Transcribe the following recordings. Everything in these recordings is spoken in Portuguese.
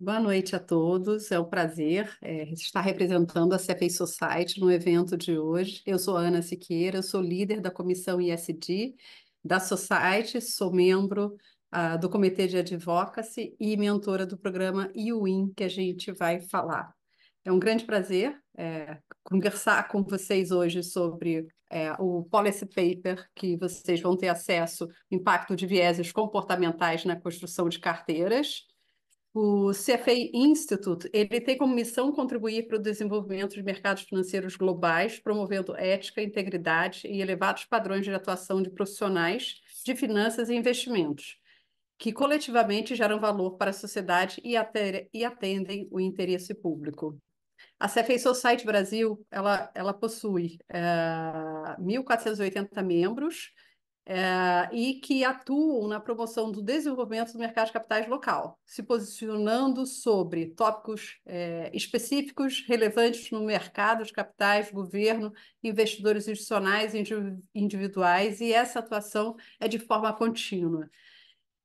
Boa noite a todos, é um prazer estar representando a CFA Society no evento de hoje. Eu sou a Ana Siqueira, eu sou líder da comissão ISD da Society, sou membro do Comitê de Advocacy e mentora do programa IWIN, que a gente vai falar. É um grande prazer conversar com vocês hoje sobre o policy paper que vocês vão ter acesso, impacto de vieses comportamentais na construção de carteiras. O CFA Institute, ele tem como missão contribuir para o desenvolvimento de mercados financeiros globais, promovendo ética, integridade e elevados padrões de atuação de profissionais de finanças e investimentos, que coletivamente geram valor para a sociedade e atendem o interesse público. A CFA Society Brasil, ela possui 1.480 membros, e que atuam na promoção do desenvolvimento do mercado de capitais local, se posicionando sobre tópicos específicos relevantes no mercado de capitais, governo, investidores institucionais e individuais, e essa atuação é de forma contínua.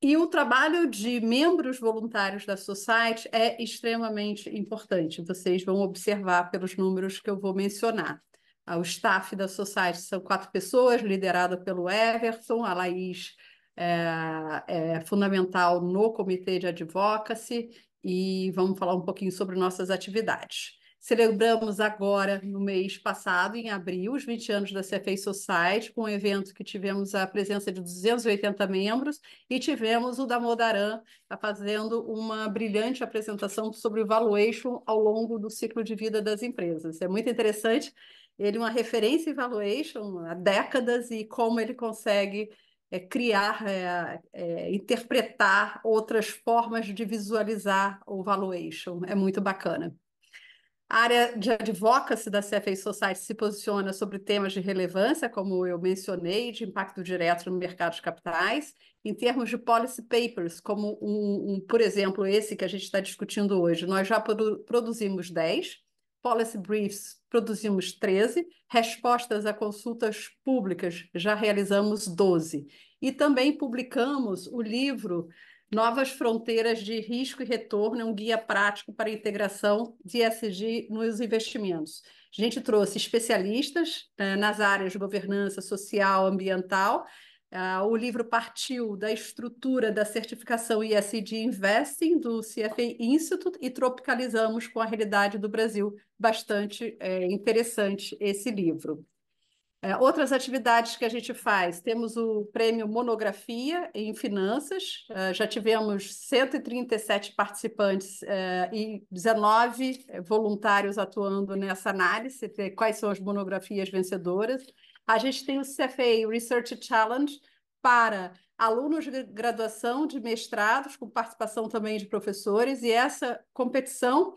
E o trabalho de membros voluntários da Society é extremamente importante. Vocês vão observar pelos números que eu vou mencionar. O staff da Society são 4 pessoas, liderada pelo Everton. A Laís é fundamental no Comitê de Advocacy e vamos falar um pouquinho sobre nossas atividades. Celebramos agora, no mês passado, em abril, os 20 anos da CFA Society, com um evento que tivemos a presença de 280 membros e tivemos o Damodaran fazendo uma brilhante apresentação sobre o valuation ao longo do ciclo de vida das empresas. É muito interessante, ele é uma referência em valuation há décadas e como ele consegue criar, interpretar outras formas de visualizar o valuation. É muito bacana. A área de advocacy da CFA Society se posiciona sobre temas de relevância, como eu mencionei, de impacto direto no mercado de capitais, em termos de policy papers, como por exemplo, esse que a gente está discutindo hoje. Nós já produzimos 10, policy briefs produzimos 13, respostas a consultas públicas já realizamos 12. E também publicamos o livro Novas Fronteiras de Risco e Retorno, é um guia prático para a integração de ESG nos investimentos. A gente trouxe especialistas nas áreas de governança social, ambiental. O livro partiu da estrutura da certificação ESG Investing do CFA Institute e tropicalizamos com a realidade do Brasil. Bastante interessante esse livro. Outras atividades que a gente faz, temos o prêmio Monografia em Finanças, já tivemos 137 participantes e 19 voluntários atuando nessa análise, de quais são as monografias vencedoras. A gente tem o CFA Research Challenge para alunos de graduação, de mestrados, com participação também de professores, e essa competição,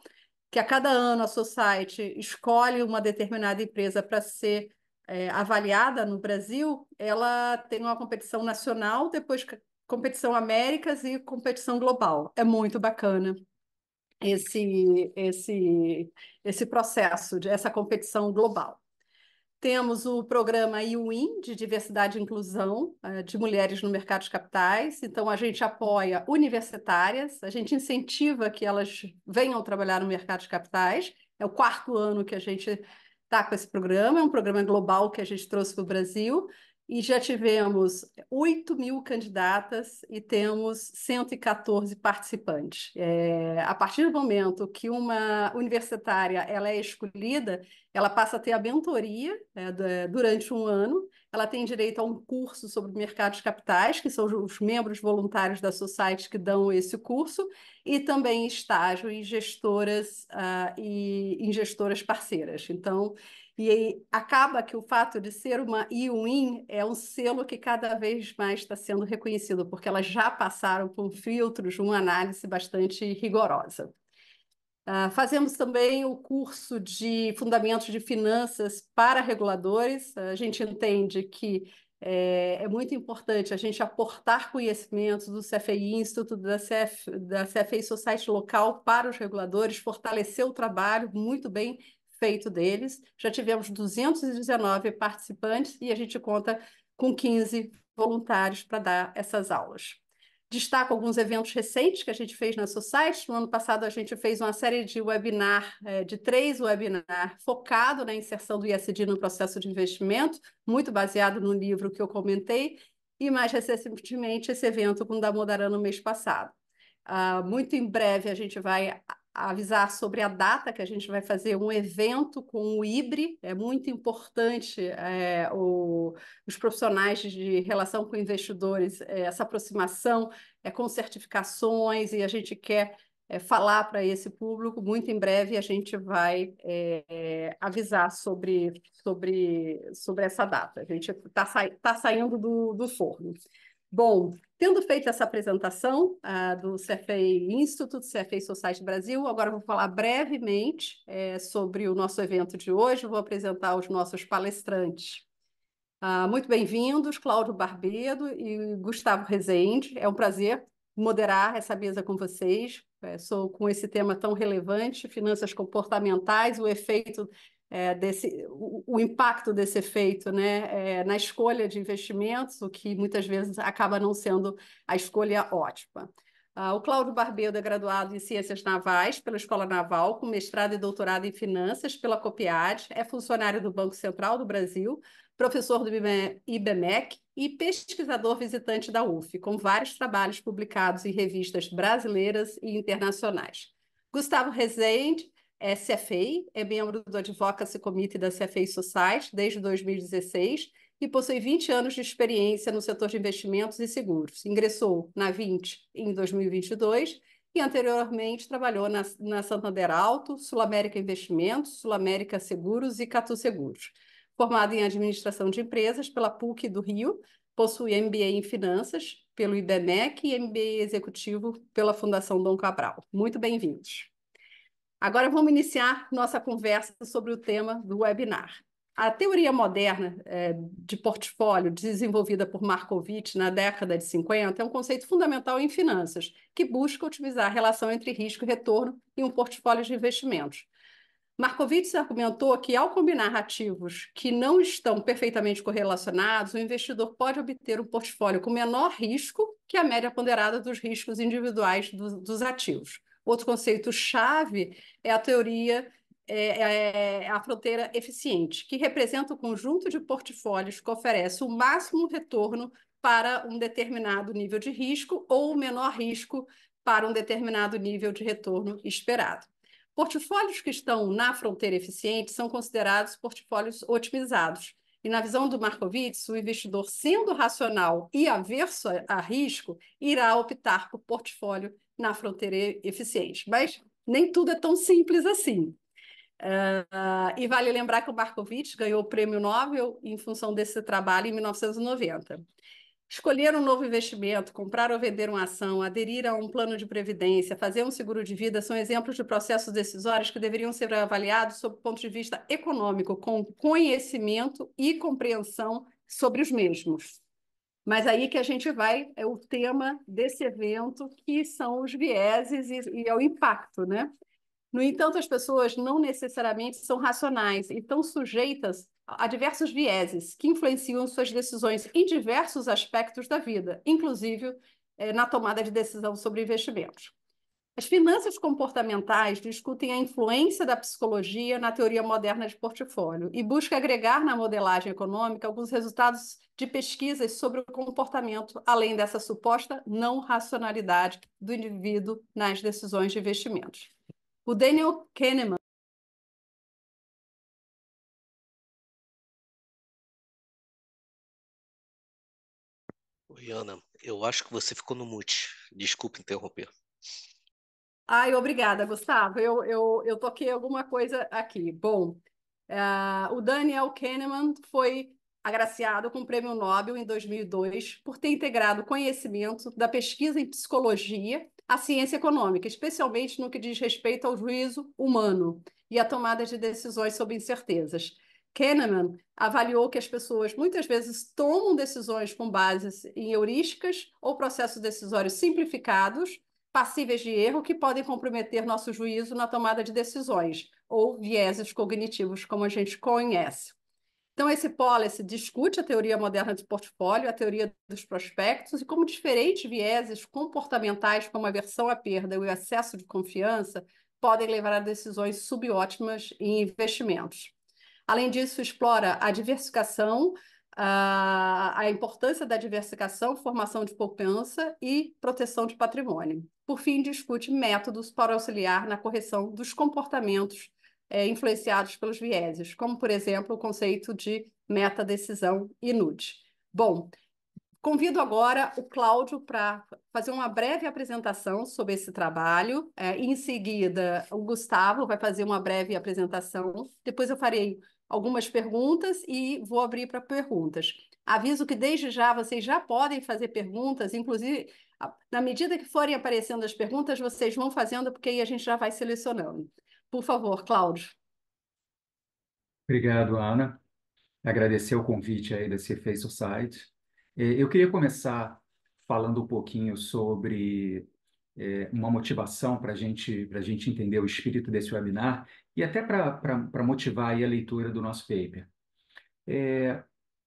que a cada ano a Society escolhe uma determinada empresa para ser avaliada no Brasil, ela tem uma competição nacional, depois competição Américas e competição global. É muito bacana esse processo, essa competição global. Temos o programa IWIN, de diversidade e inclusão de mulheres no mercado de capitais. Então, a gente apoia universitárias, a gente incentiva que elas venham trabalhar no mercado de capitais. É o 4º ano que a gente está com esse programa, é um programa global que a gente trouxe para o Brasil. E já tivemos 8.000 candidatas e temos 114 participantes. A partir do momento que uma universitária ela é escolhida, ela passa a ter a mentoria durante um ano, ela tem direito a um curso sobre o mercado de capitais, que são os membros voluntários da Society que dão esse curso, e também estágio em gestoras e em gestoras parceiras. Então, e aí acaba que o fato de ser uma IWIN é um selo que cada vez mais está sendo reconhecido, porque elas já passaram por filtros, uma análise bastante rigorosa. Fazemos também o curso de Fundamentos de Finanças para reguladores. A gente entende que é muito importante a gente aportar conhecimentos do CFA Institute, da CFA Society local para os reguladores, fortalecer o trabalho muito bem feito deles. Já tivemos 219 participantes e a gente conta com 15 voluntários para dar essas aulas. Destaco alguns eventos recentes que a gente fez na Society. No ano passado, a gente fez uma série de webinar, de 3 webinars, focado na inserção do ISD no processo de investimento, muito baseado no livro que eu comentei, e mais recentemente esse evento com o da Modarã no mês passado. Muito em breve a gente vai avisar sobre a data que a gente vai fazer um evento com o IBRE. É muito importante os profissionais de relação com investidores, essa aproximação com certificações, e a gente quer falar para esse público. Muito em breve a gente vai avisar sobre essa data. A gente tá saindo do forno. Bom, tendo feito essa apresentação do CFA Institute, CFA Society Brasil, agora eu vou falar brevemente sobre o nosso evento de hoje. Vou apresentar os nossos palestrantes. Muito bem-vindos, Cláudio Barbedo e Gustavo Rezende. É um prazer moderar essa mesa com vocês. Sou com esse tema tão relevante, finanças comportamentais, o efeito o impacto desse efeito, né, na escolha de investimentos, o que muitas vezes acaba não sendo a escolha ótima. O Cláudio Barbedo é graduado em Ciências Navais pela Escola Naval, com mestrado e doutorado em Finanças pela COPIAD, é funcionário do Banco Central do Brasil, professor do IBMEC e pesquisador visitante da UF, com vários trabalhos publicados em revistas brasileiras e internacionais. Gustavo Rezende é CFA, é membro do Advocacy Committee da CFA Society desde 2016 e possui 20 anos de experiência no setor de investimentos e seguros. Ingressou na 20 em 2022 e anteriormente trabalhou na Santander Alto, Sul América Investimentos, Sul América Seguros e Catu Seguros. Formado em Administração de Empresas pela PUC do Rio, possui MBA em Finanças pelo IBMEC e MBA Executivo pela Fundação Dom Cabral. Muito bem-vindos. Agora vamos iniciar nossa conversa sobre o tema do webinar. A teoria moderna de portfólio, desenvolvida por Markowitz na década de 50, é um conceito fundamental em finanças, que busca otimizar a relação entre risco e retorno em um portfólio de investimentos. Markowitz argumentou que, ao combinar ativos que não estão perfeitamente correlacionados, o investidor pode obter um portfólio com menor risco que a média ponderada dos riscos individuais dos ativos. Outro conceito-chave é a teoria, a fronteira eficiente, que representa o conjunto de portfólios que oferece o máximo retorno para um determinado nível de risco ou o menor risco para um determinado nível de retorno esperado. Portfólios que estão na fronteira eficiente são considerados portfólios otimizados. E na visão do Markowitz, o investidor, sendo racional e averso a risco, irá optar por portfólio na fronteira eficiente. Mas nem tudo é tão simples assim. E vale lembrar que o Markowitz ganhou o Prêmio Nobel em função desse trabalho em 1990. Escolher um novo investimento, comprar ou vender uma ação, aderir a um plano de previdência, fazer um seguro de vida são exemplos de processos decisórios que deveriam ser avaliados sob o ponto de vista econômico, com conhecimento e compreensão sobre os mesmos. Mas aí que a gente vai, é o tema desse evento, que são os vieses e é o impacto, né? No entanto, as pessoas não necessariamente são racionais e estão sujeitas a diversos vieses que influenciam suas decisões em diversos aspectos da vida, inclusive na tomada de decisão sobre investimentos. As finanças comportamentais discutem a influência da psicologia na teoria moderna de portfólio e busca agregar na modelagem econômica alguns resultados de pesquisas sobre o comportamento, além dessa suposta não racionalidade do indivíduo nas decisões de investimentos. O Daniel Kahneman. Oi, Ana, eu acho que você ficou no mute. Desculpe interromper. Ai, obrigada, Gustavo. Eu toquei alguma coisa aqui. Bom, o Daniel Kahneman foi agraciado com o Prêmio Nobel em 2002 por ter integrado conhecimento da pesquisa em psicologia à ciência econômica, especialmente no que diz respeito ao juízo humano e à tomada de decisões sob incertezas. Kahneman avaliou que as pessoas muitas vezes tomam decisões com bases em heurísticas ou processos decisórios simplificados, passíveis de erro, que podem comprometer nosso juízo na tomada de decisões, ou vieses cognitivos, como a gente conhece. Então, esse policy discute a teoria moderna de portfólio, a teoria dos prospectos e como diferentes vieses comportamentais, como a aversão à perda e o excesso de confiança, podem levar a decisões subótimas em investimentos. Além disso, explora a diversificação, a importância da diversificação, formação de poupança e proteção de patrimônio. Por fim, discute métodos para auxiliar na correção dos comportamentos influenciados pelos vieses, como, por exemplo, o conceito de meta-decisão e NUD. Bom, convido agora o Cláudio para fazer uma breve apresentação sobre esse trabalho. Em seguida, o Gustavo vai fazer uma breve apresentação. Depois eu farei algumas perguntas e vou abrir para perguntas. Aviso que desde já vocês já podem fazer perguntas, inclusive, na medida que forem aparecendo as perguntas, vocês vão fazendo, porque aí a gente já vai selecionando. Por favor, Cláudio. Obrigado, Ana. Agradecer o convite aí da CFA Society. Eu queria começar falando um pouquinho sobre uma motivação para a gente entender o espírito desse webinar e até para motivar aí a leitura do nosso paper.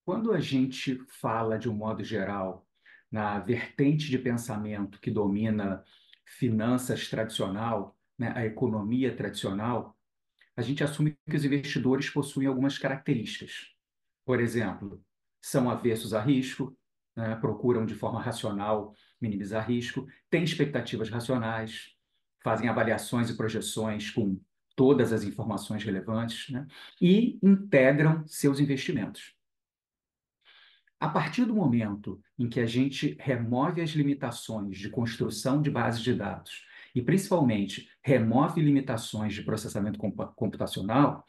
Quando a gente fala, de um modo geral, na vertente de pensamento que domina finanças tradicional, né, a economia tradicional, a gente assume que os investidores possuem algumas características. Por exemplo, são avessos a risco, né, procuram de forma racional minimizar risco, têm expectativas racionais, fazem avaliações e projeções com todas as informações relevantes, né, e integram seus investimentos. A partir do momento em que a gente remove as limitações de construção de bases de dados e, principalmente, remove limitações de processamento computacional,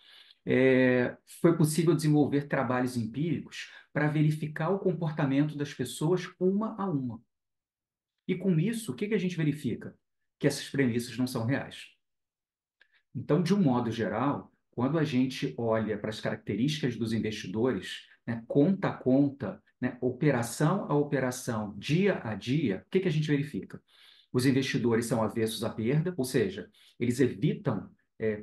foi possível desenvolver trabalhos empíricos para verificar o comportamento das pessoas uma a uma. E com isso, o que que a gente verifica? Que essas premissas não são reais. Então, de um modo geral, quando a gente olha para as características dos investidores, né, conta a conta, né, operação a operação, dia a dia, o que que a gente verifica? Os investidores são avessos à perda, ou seja, eles evitam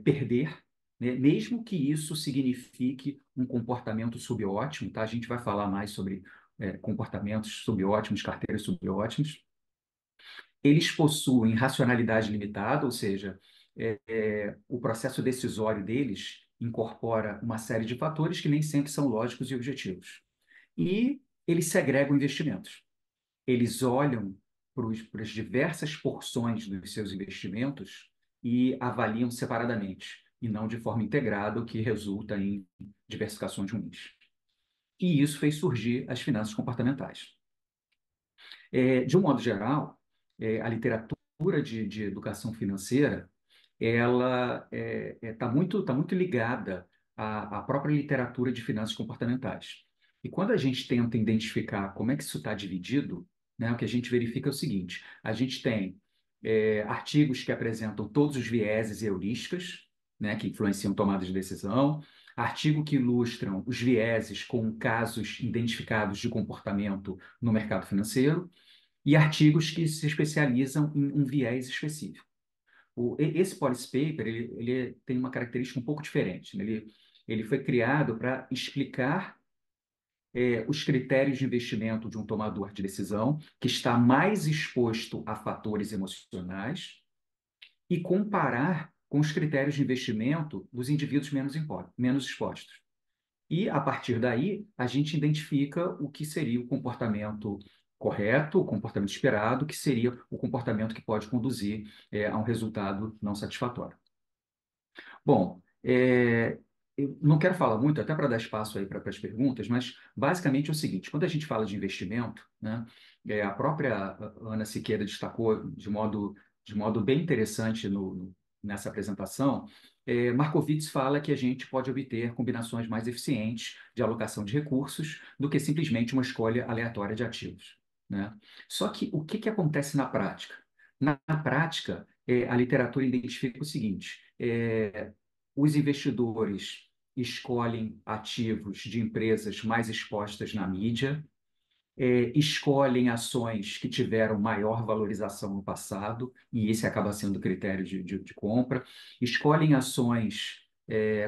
perder, né, mesmo que isso signifique um comportamento subótimo, tá? A gente vai falar mais sobre comportamentos subótimos, carteiras subótimas. Eles possuem racionalidade limitada, ou seja, o processo decisório deles incorpora uma série de fatores que nem sempre são lógicos e objetivos. E eles segregam investimentos. Eles olham para as diversas porções dos seus investimentos e avaliam separadamente, e não de forma integrada, o que resulta em diversificações ruins. E isso fez surgir as finanças comportamentais. De um modo geral, a literatura de educação financeira ela tá muito ligada à própria literatura de finanças comportamentais. E quando a gente tenta identificar como é que isso está dividido, né, o que a gente verifica é o seguinte: a gente tem artigos que apresentam todos os vieses e heurísticas, né, que influenciam tomadas de decisão, artigos que ilustram os vieses com casos identificados de comportamento no mercado financeiro, e artigos que se especializam em um viés específico. Esse policy paper ele tem uma característica um pouco diferente, né? Ele foi criado para explicar os critérios de investimento de um tomador de decisão que está mais exposto a fatores emocionais e comparar com os critérios de investimento dos indivíduos menos expostos. E, a partir daí, a gente identifica o que seria o comportamento correto, o comportamento esperado, que seria o comportamento que pode conduzir a um resultado não satisfatório. Bom, eu não quero falar muito, até para dar espaço aí para as perguntas, mas basicamente é o seguinte: quando a gente fala de investimento, né, a própria Ana Siqueira destacou de modo bem interessante nessa apresentação. Markowitz fala que a gente pode obter combinações mais eficientes de alocação de recursos do que simplesmente uma escolha aleatória de ativos, né? Só que o que acontece na prática? Na prática, a literatura identifica o seguinte: os investidores escolhem ativos de empresas mais expostas na mídia, escolhem ações que tiveram maior valorização no passado, e esse acaba sendo o critério de compra, escolhem ações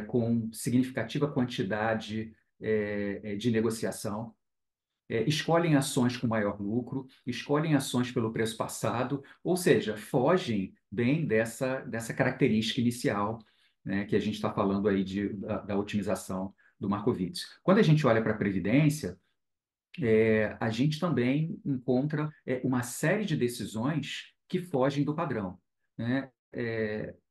com significativa quantidade de negociação, escolhem ações com maior lucro, escolhem ações pelo preço passado, ou seja, fogem bem dessa característica inicial, né, que a gente está falando aí da otimização do Markowitz. Quando a gente olha para a Previdência, a gente também encontra uma série de decisões que fogem do padrão, né?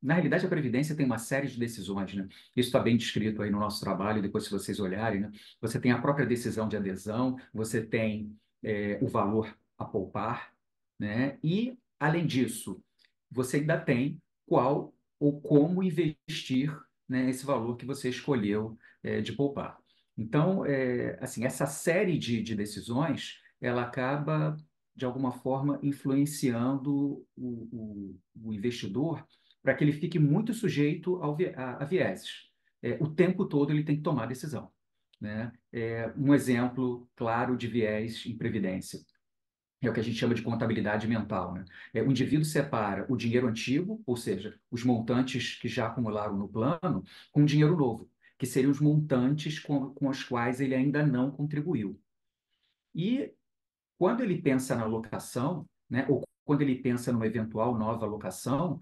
Na realidade, a Previdência tem uma série de decisões, né? Isso está bem descrito aí no nosso trabalho, depois, se vocês olharem, né? Você tem a própria decisão de adesão, você tem o valor a poupar, né? E, além disso, você ainda tem qual ou como investir, né, esse valor que você escolheu de poupar. Então, assim, essa série de decisões, ela acaba, de alguma forma, influenciando o investidor para que ele fique muito sujeito a vieses. O tempo todo ele tem que tomar decisão, né? Um exemplo claro de viés em previdência é o que a gente chama de contabilidade mental, né? O indivíduo separa o dinheiro antigo, ou seja, os montantes que já acumularam no plano, com o dinheiro novo, que seriam os montantes com os quais ele ainda não contribuiu. E quando ele pensa na alocação, né, ou quando ele pensa numa eventual nova alocação,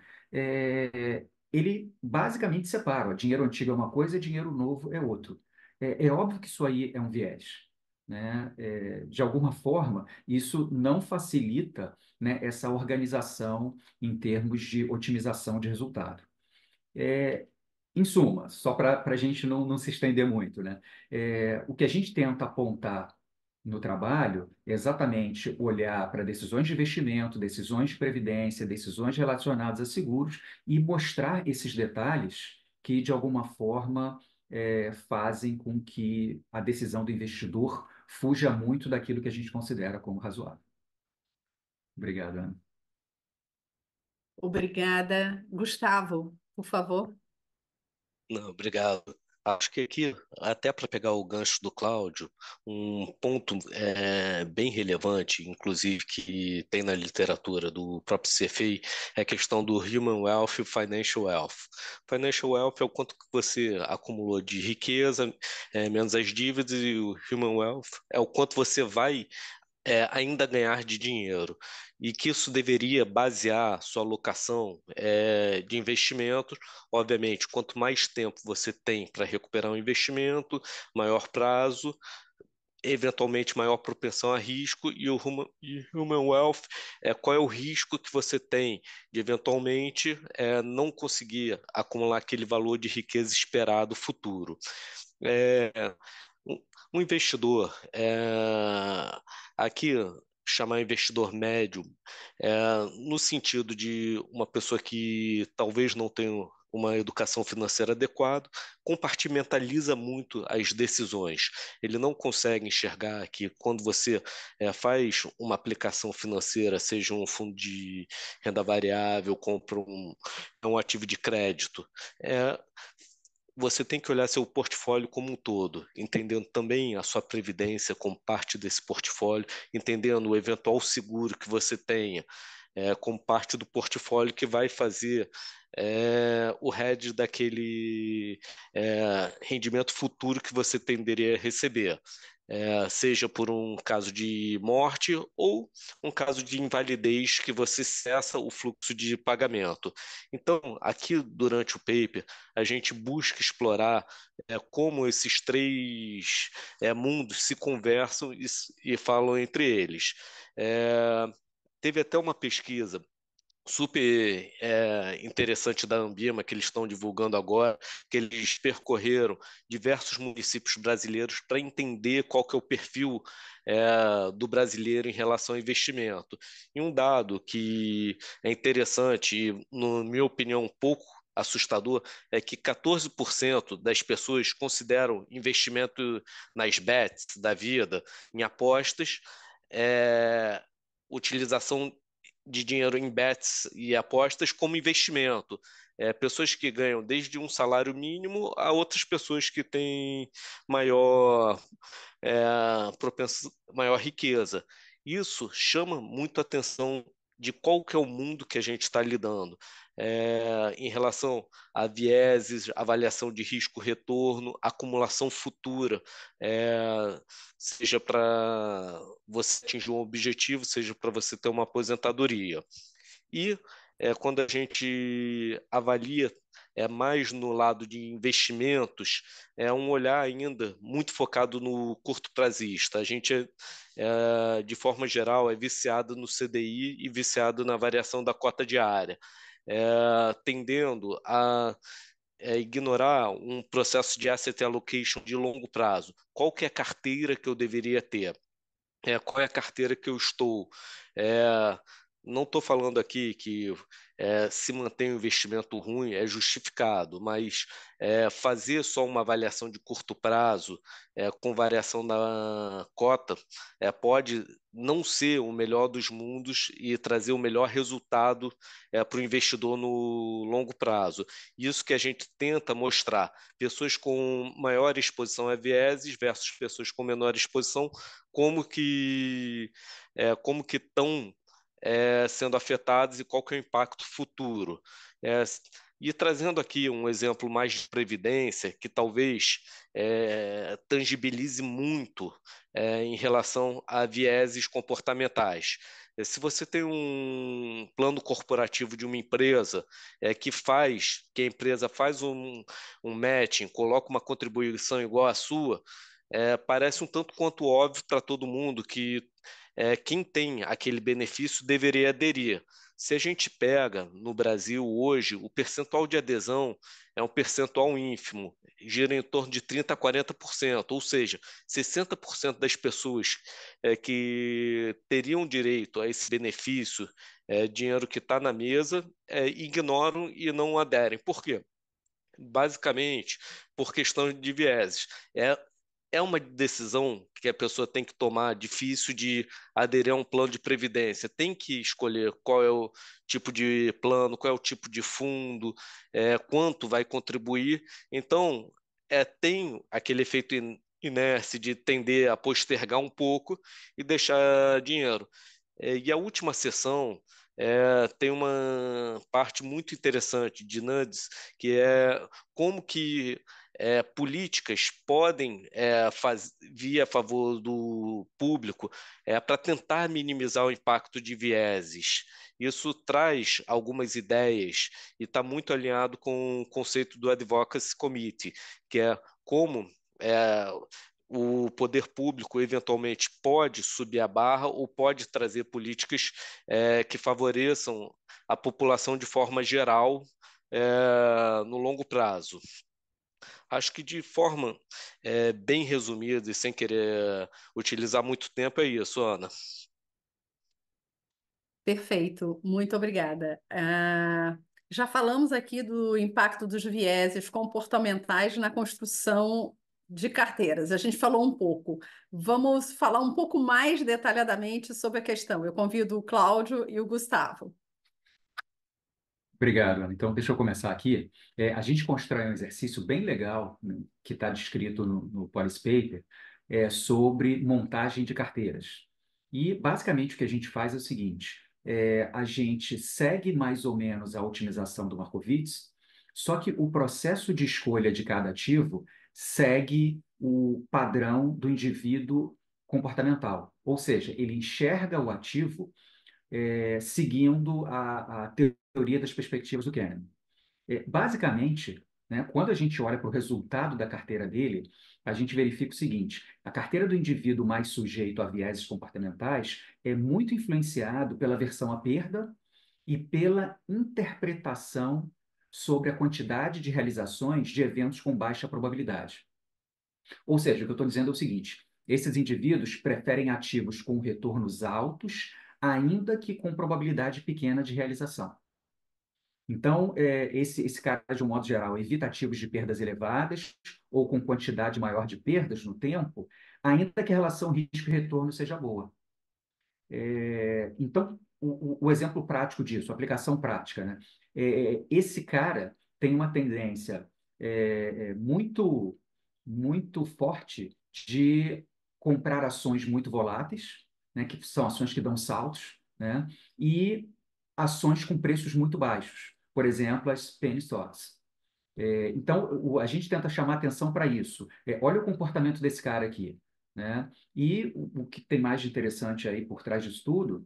ele basicamente separa. Ó, dinheiro antigo é uma coisa, dinheiro novo é outro. É óbvio que isso aí é um viés, né? De alguma forma, isso não facilita, né, essa organização em termos de otimização de resultado. É, Em suma, só para a gente não se estender muito, né? O que a gente tenta apontar no trabalho é exatamente olhar para decisões de investimento, decisões de previdência, decisões relacionadas a seguros e mostrar esses detalhes que, de alguma forma, fazem com que a decisão do investidor fuja muito daquilo que a gente considera como razoável. Obrigado, Ana. Obrigada. Gustavo, por favor. Não, obrigado. Acho que aqui, até para pegar o gancho do Cláudio, um ponto bem relevante, inclusive que tem na literatura do próprio CFA, é a questão do Human Wealth e Financial Wealth. Financial Wealth é o quanto que você acumulou de riqueza, menos as dívidas, e o Human Wealth é o quanto você vai ainda ganhar de dinheiro, e que isso deveria basear sua alocação de investimentos. Obviamente, quanto mais tempo você tem para recuperar um investimento, maior prazo, eventualmente maior propensão a risco, e o Human Wealth é qual é o risco que você tem de eventualmente não conseguir acumular aquele valor de riqueza esperado futuro. É, um um investidor, aqui chamar investidor médio, no sentido de uma pessoa que talvez não tenha uma educação financeira adequada, compartimentaliza muito as decisões. Ele não consegue enxergar que quando você faz uma aplicação financeira, seja um fundo de renda variável, compra um ativo de crédito, é, você tem que olhar seu portfólio como um todo, entendendo também a sua previdência como parte desse portfólio, entendendo o eventual seguro que você tenha como parte do portfólio que vai fazer o hedge daquele rendimento futuro que você tenderia a receber. Seja por um caso de morte ou um caso de invalidez que você cessa o fluxo de pagamento. Então, aqui durante o paper, a gente busca explorar como esses três mundos se conversam e falam entre eles. Teve até uma pesquisa super interessante da Ambima, que eles estão divulgando agora, que eles percorreram diversos municípios brasileiros para entender qual que é o perfil do brasileiro em relação ao investimento. E um dado que é interessante e, na minha opinião, um pouco assustador, é que 14% das pessoas consideram investimento nas bets da vida, em apostas, utilização de dinheiro em bets e apostas como investimento. Pessoas que ganham desde um salário mínimo a outras pessoas que têm maior, maior riqueza. Isso chama muito a atenção de qual que é o mundo que a gente está lidando. em relação a vieses, avaliação de risco-retorno, acumulação futura, seja para você atingir um objetivo, seja para você ter uma aposentadoria. E quando a gente avalia mais no lado de investimentos, é um olhar ainda muito focado no curto prazista. A gente, de forma geral, é viciado no CDI e viciado na variação da cota diária, tendendo a ignorar um processo de asset allocation de longo prazo. Qual que é a carteira que eu deveria ter? Qual é a carteira que eu estou? É, não estou falando aqui que se mantém um investimento ruim é justificado, mas fazer só uma avaliação de curto prazo com variação da cota pode não ser o melhor dos mundos e trazer o melhor resultado para o investidor no longo prazo. Isso que a gente tenta mostrar. Pessoas com maior exposição a vieses versus pessoas com menor exposição, como que estão sendo afetados e qual que é o impacto futuro. É, e trazendo aqui um exemplo mais de previdência, que talvez tangibilize muito em relação a vieses comportamentais. Se você tem um plano corporativo de uma empresa que a empresa faz um matching, coloca uma contribuição igual à sua, parece um tanto quanto óbvio para todo mundo que quem tem aquele benefício deveria aderir. Se a gente pega no Brasil hoje, o percentual de adesão é um percentual ínfimo, gira em torno de 30% a 40%, ou seja, 60% das pessoas que teriam direito a esse benefício, dinheiro que está na mesa, ignoram e não aderem. Por quê? Basicamente por questão de vieses. É uma decisão que a pessoa tem que tomar, difícil de aderir a um plano de previdência. Tem que escolher qual é o tipo de plano, qual é o tipo de fundo, quanto vai contribuir. Então, tem aquele efeito inércia de tender a postergar um pouco e deixar dinheiro. E a última sessão tem uma parte muito interessante de Nudes, que é como que políticas podem vir a favor do público para tentar minimizar o impacto de vieses. Isso traz algumas ideias e está muito alinhado com o conceito do Advocacy Committee, que é como é, o poder público eventualmente pode subir a barra ou pode trazer políticas que favoreçam a população de forma geral no longo prazo. Acho que de forma bem resumida e sem querer utilizar muito tempo é isso, Ana. Perfeito, muito obrigada. Já falamos aqui do impacto dos vieses comportamentais na construção de carteiras. A gente falou um pouco. Vamos falar um pouco mais detalhadamente sobre a questão. Eu convido o Cláudio e o Gustavo. Obrigado, Ana. Então, deixa eu começar aqui. A gente constrói um exercício bem legal, né, que está descrito no Policy Paper, sobre montagem de carteiras. E, basicamente, o que a gente faz é o seguinte: a gente segue mais ou menos a otimização do Markowitz, só que o processo de escolha de cada ativo segue o padrão do indivíduo comportamental. Ou seja, ele enxerga o ativo seguindo a teoria das perspectivas do Kahneman. Basicamente, né, quando a gente olha para o resultado da carteira dele, a gente verifica o seguinte: a carteira do indivíduo mais sujeito a vieses comportamentais é muito influenciado pela aversão à perda e pela interpretação sobre a quantidade de realizações de eventos com baixa probabilidade. Ou seja, o que eu estou dizendo é o seguinte: esses indivíduos preferem ativos com retornos altos, ainda que com probabilidade pequena de realização. Então, esse cara, de um modo geral, evita ativos de perdas elevadas ou com quantidade maior de perdas no tempo, ainda que a relação risco-retorno seja boa. Então, o exemplo prático disso, a aplicação prática, né? Esse cara tem uma tendência muito, muito forte de comprar ações muito voláteis, né? Que são ações que dão saltos, né? E ações com preços muito baixos. por exemplo, as penny stocks. Então, a gente tenta chamar atenção para isso. Olha o comportamento desse cara aqui, né? E o que tem mais de interessante aí por trás disso tudo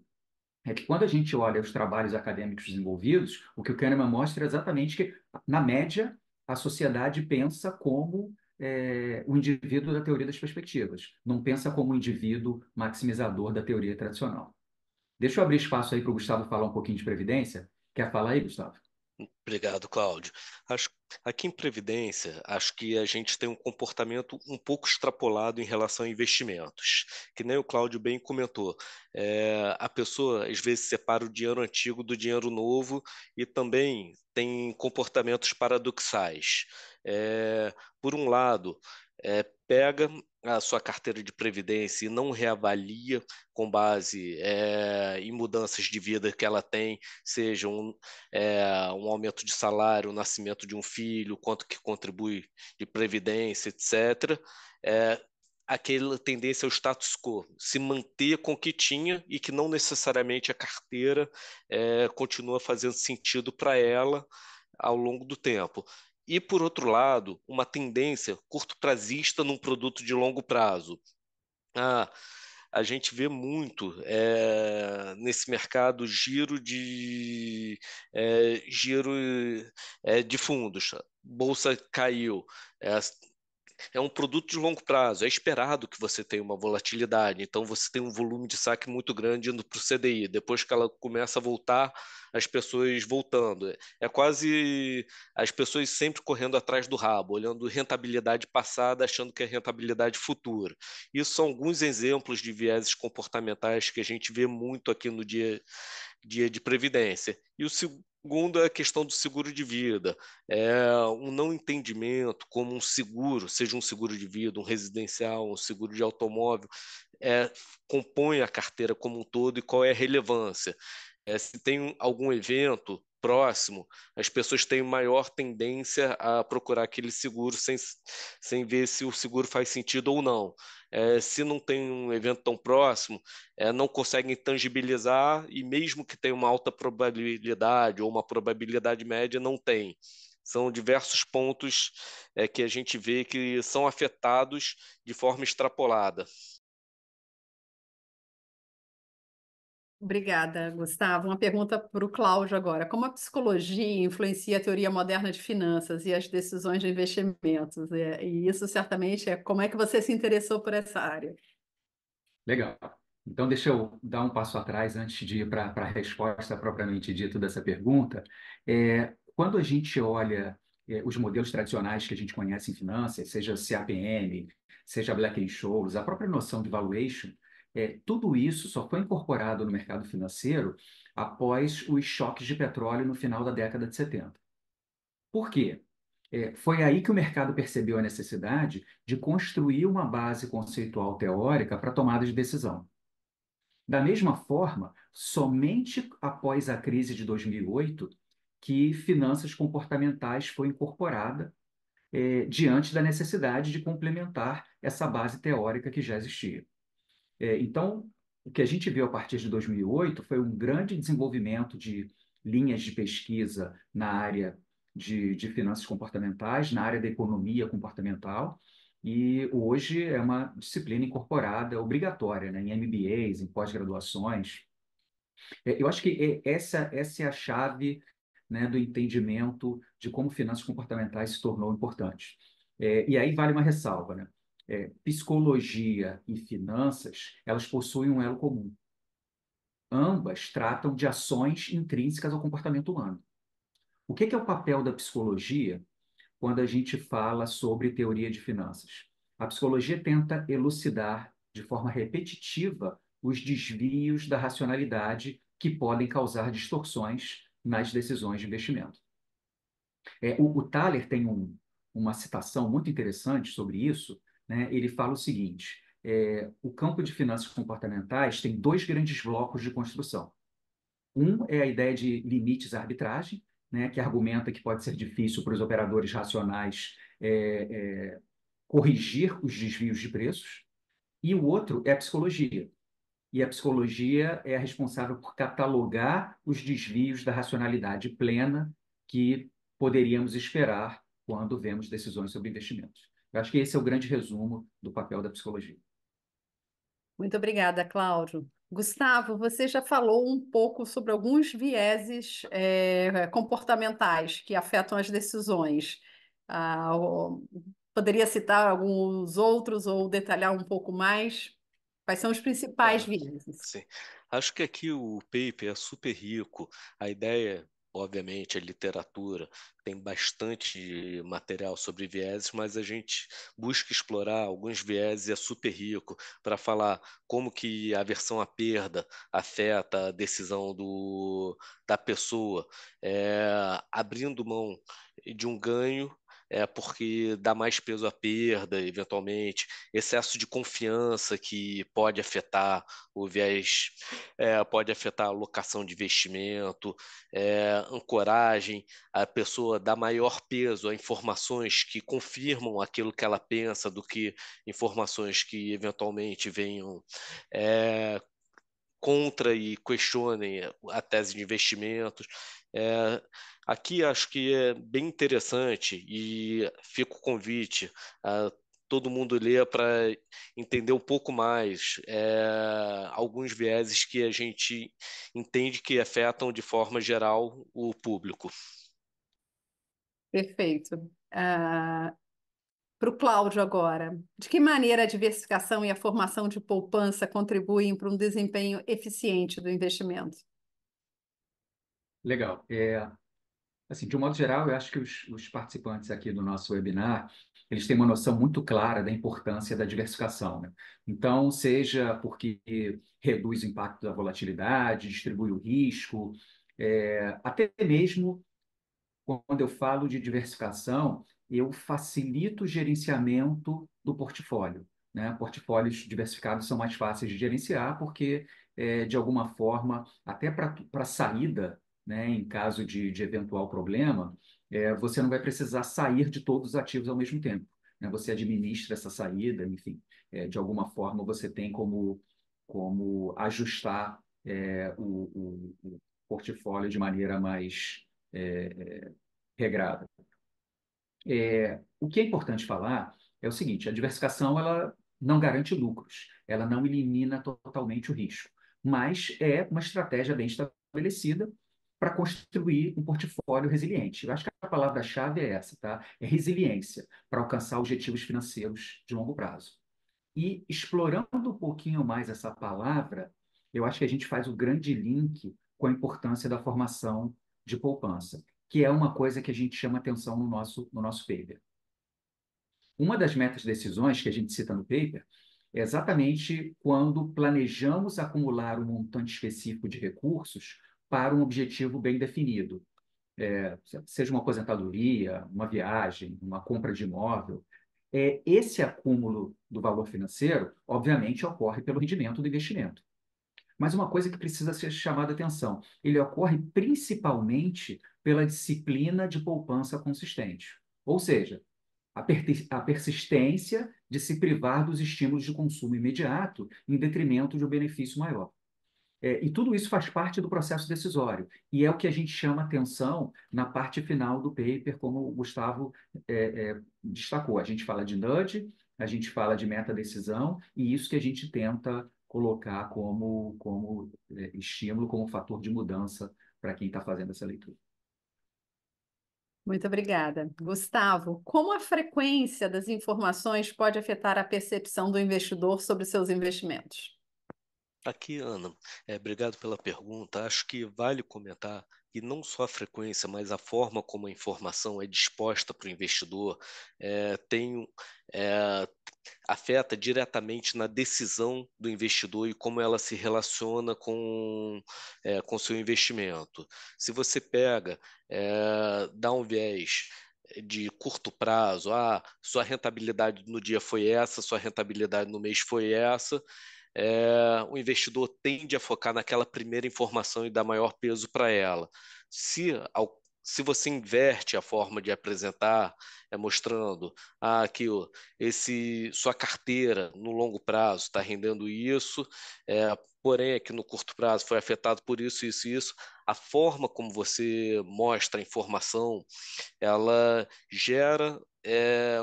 é que quando a gente olha os trabalhos acadêmicos desenvolvidos, o que o Kahneman mostra é exatamente que, na média, a sociedade pensa como o indivíduo da teoria das perspectivas, não pensa como um indivíduo maximizador da teoria tradicional. Deixa eu abrir espaço aí para o Gustavo falar um pouquinho de previdência. Quer falar aí, Gustavo? Obrigado, Cláudio. Acho, aqui em Previdência, acho que a gente tem um comportamento um pouco extrapolado em relação a investimentos. Que nem o Cláudio bem comentou. A pessoa, às vezes, separa o dinheiro antigo do dinheiro novo e também tem comportamentos paradoxais. Por um lado, pega a sua carteira de previdência e não reavalia com base em mudanças de vida que ela tem, seja um aumento de salário, o nascimento de um filho, quanto que contribui de previdência, etc. Aquela tendência ao status quo, se manter com o que tinha e que não necessariamente a carteira continua fazendo sentido para ela ao longo do tempo. E, por outro lado, uma tendência curto-prazista num produto de longo prazo. Ah, a gente vê muito nesse mercado giro de fundos. Bolsa caiu. É um produto de longo prazo, é esperado que você tenha uma volatilidade, então você tem um volume de saque muito grande indo para o CDI. Depois que ela começa a voltar, as pessoas voltando. É quase as pessoas sempre correndo atrás do rabo, olhando rentabilidade passada, achando que é rentabilidade futura. Isso são alguns exemplos de vieses comportamentais que a gente vê muito aqui no dia de previdência. E o segundo é a questão do seguro de vida. Um não entendimento como um seguro, seja um seguro de vida, um residencial, um seguro de automóvel, compõe a carteira como um todo e qual é a relevância. Se tem algum evento próximo, as pessoas têm maior tendência a procurar aquele seguro sem ver se o seguro faz sentido ou não. Se não tem um evento tão próximo, não conseguem tangibilizar e mesmo que tenha uma alta probabilidade ou uma probabilidade média, não tem. São diversos pontos que a gente vê que são afetados de forma extrapolada. Obrigada, Gustavo. Uma pergunta para o Cláudio agora. Como a psicologia influencia a teoria moderna de finanças e as decisões de investimentos? E isso certamente é como é que você se interessou por essa área? Legal. Então, deixa eu dar um passo atrás antes de ir para a resposta propriamente dita dessa pergunta. Quando a gente olha os modelos tradicionais que a gente conhece em finanças, seja CAPM, seja Black-Scholes, a própria noção de valuation, tudo isso só foi incorporado no mercado financeiro após os choques de petróleo no final da década de 70. Por quê? Foi aí que o mercado percebeu a necessidade de construir uma base conceitual teórica para tomada de decisão. Da mesma forma, somente após a crise de 2008 que finanças comportamentais foi incorporada diante da necessidade de complementar essa base teórica que já existia. Então, o que a gente viu a partir de 2008 foi um grande desenvolvimento de linhas de pesquisa na área de finanças comportamentais, na área da economia comportamental, e hoje é uma disciplina incorporada, obrigatória, né, em MBAs, em pós-graduações. Eu acho que essa é a chave, né, do entendimento de como finanças comportamentais se tornou importante. E aí vale uma ressalva, né? Psicologia e finanças, elas possuem um elo comum. Ambas tratam de ações intrínsecas ao comportamento humano. O que é o papel da psicologia quando a gente fala sobre teoria de finanças? A psicologia tenta elucidar de forma repetitiva os desvios da racionalidade que podem causar distorções nas decisões de investimento. O Thaler tem uma citação muito interessante sobre isso, né? Ele fala o seguinte: o campo de finanças comportamentais tem dois grandes blocos de construção. Um é a ideia de limites à arbitragem, né, que argumenta que pode ser difícil para os operadores racionais corrigir os desvios de preços. E o outro é a psicologia. E a psicologia é a responsável por catalogar os desvios da racionalidade plena que poderíamos esperar quando vemos decisões sobre investimentos. Eu acho que esse é o grande resumo do papel da psicologia. Muito obrigada, Cláudio. Gustavo, você já falou um pouco sobre alguns vieses comportamentais que afetam as decisões. Poderia citar alguns outros ou detalhar um pouco mais? Quais são os principais É, vieses? sim. Acho que aqui o paper é super rico. A ideia, obviamente, a literatura tem bastante material sobre vieses, mas a gente busca explorar alguns vieses e é super rico para falar como que a aversão à perda afeta a decisão da pessoa, abrindo mão de um ganho. Porque dá mais peso à perda, eventualmente, excesso de confiança que pode afetar o viés, pode afetar a alocação de investimento, ancoragem, a pessoa dá maior peso a informações que confirmam aquilo que ela pensa do que informações que eventualmente venham contra e questionem a tese de investimentos. É, Aqui acho que é bem interessante e fica o convite a todo mundo ler para entender um pouco mais alguns vieses que a gente entende que afetam de forma geral o público. Perfeito. Para o Cláudio agora, de que maneira a diversificação e a formação de poupança contribuem para um desempenho eficiente do investimento? Legal. Assim, de um modo geral, eu acho que os participantes aqui do nosso webinar, eles têm uma noção muito clara da importância da diversificação, né? Então, seja porque reduz o impacto da volatilidade, distribui o risco, até mesmo quando eu falo de diversificação, eu facilito o gerenciamento do portfólio, né? Portfólios diversificados são mais fáceis de gerenciar porque, de alguma forma, até para saída, né, em caso de eventual problema, você não vai precisar sair de todos os ativos ao mesmo tempo, né? Você administra essa saída, enfim, de alguma forma você tem como ajustar o portfólio de maneira mais regrada. O que é importante falar é o seguinte: a diversificação ela não garante lucros, ela não elimina totalmente o risco, mas é uma estratégia bem estabelecida para construir um portfólio resiliente. Eu acho que a palavra-chave é essa, tá? É resiliência para alcançar objetivos financeiros de longo prazo. E explorando um pouquinho mais essa palavra, eu acho que a gente faz o grande link com a importância da formação de poupança, que é uma coisa que a gente chama atenção no nosso paper. Uma das metas decisões que a gente cita no paper é exatamente quando planejamos acumular um montante específico de recursos para um objetivo bem definido, seja uma aposentadoria, uma viagem, uma compra de imóvel. Esse acúmulo do valor financeiro, obviamente, ocorre pelo rendimento do investimento. Mas uma coisa que precisa ser chamada a atenção, ele ocorre principalmente pela disciplina de poupança consistente. Ou seja, a persistência de se privar dos estímulos de consumo imediato em detrimento de um benefício maior. E tudo isso faz parte do processo decisório. E é o que a gente chama atenção na parte final do paper, como o Gustavo destacou. A gente fala de nudge, a gente fala de meta-decisão, e isso que a gente tenta colocar como estímulo, como fator de mudança para quem está fazendo essa leitura. Muito obrigada. Gustavo, como a frequência das informações pode afetar a percepção do investidor sobre seus investimentos? Aqui, Ana, obrigado pela pergunta. Acho que vale comentar que não só a frequência, mas a forma como a informação é disposta para o investidor tem, é, afeta diretamente na decisão do investidor e como ela se relaciona com seu investimento. Se você pega, dá um viés de curto prazo, sua rentabilidade no dia foi essa, sua rentabilidade no mês foi essa, o investidor tende a focar naquela primeira informação e dar maior peso para ela. Se você inverte a forma de apresentar, mostrando que sua carteira no longo prazo está rendendo isso, porém aqui no curto prazo foi afetado por isso, isso e isso. A forma como você mostra a informação, ela gera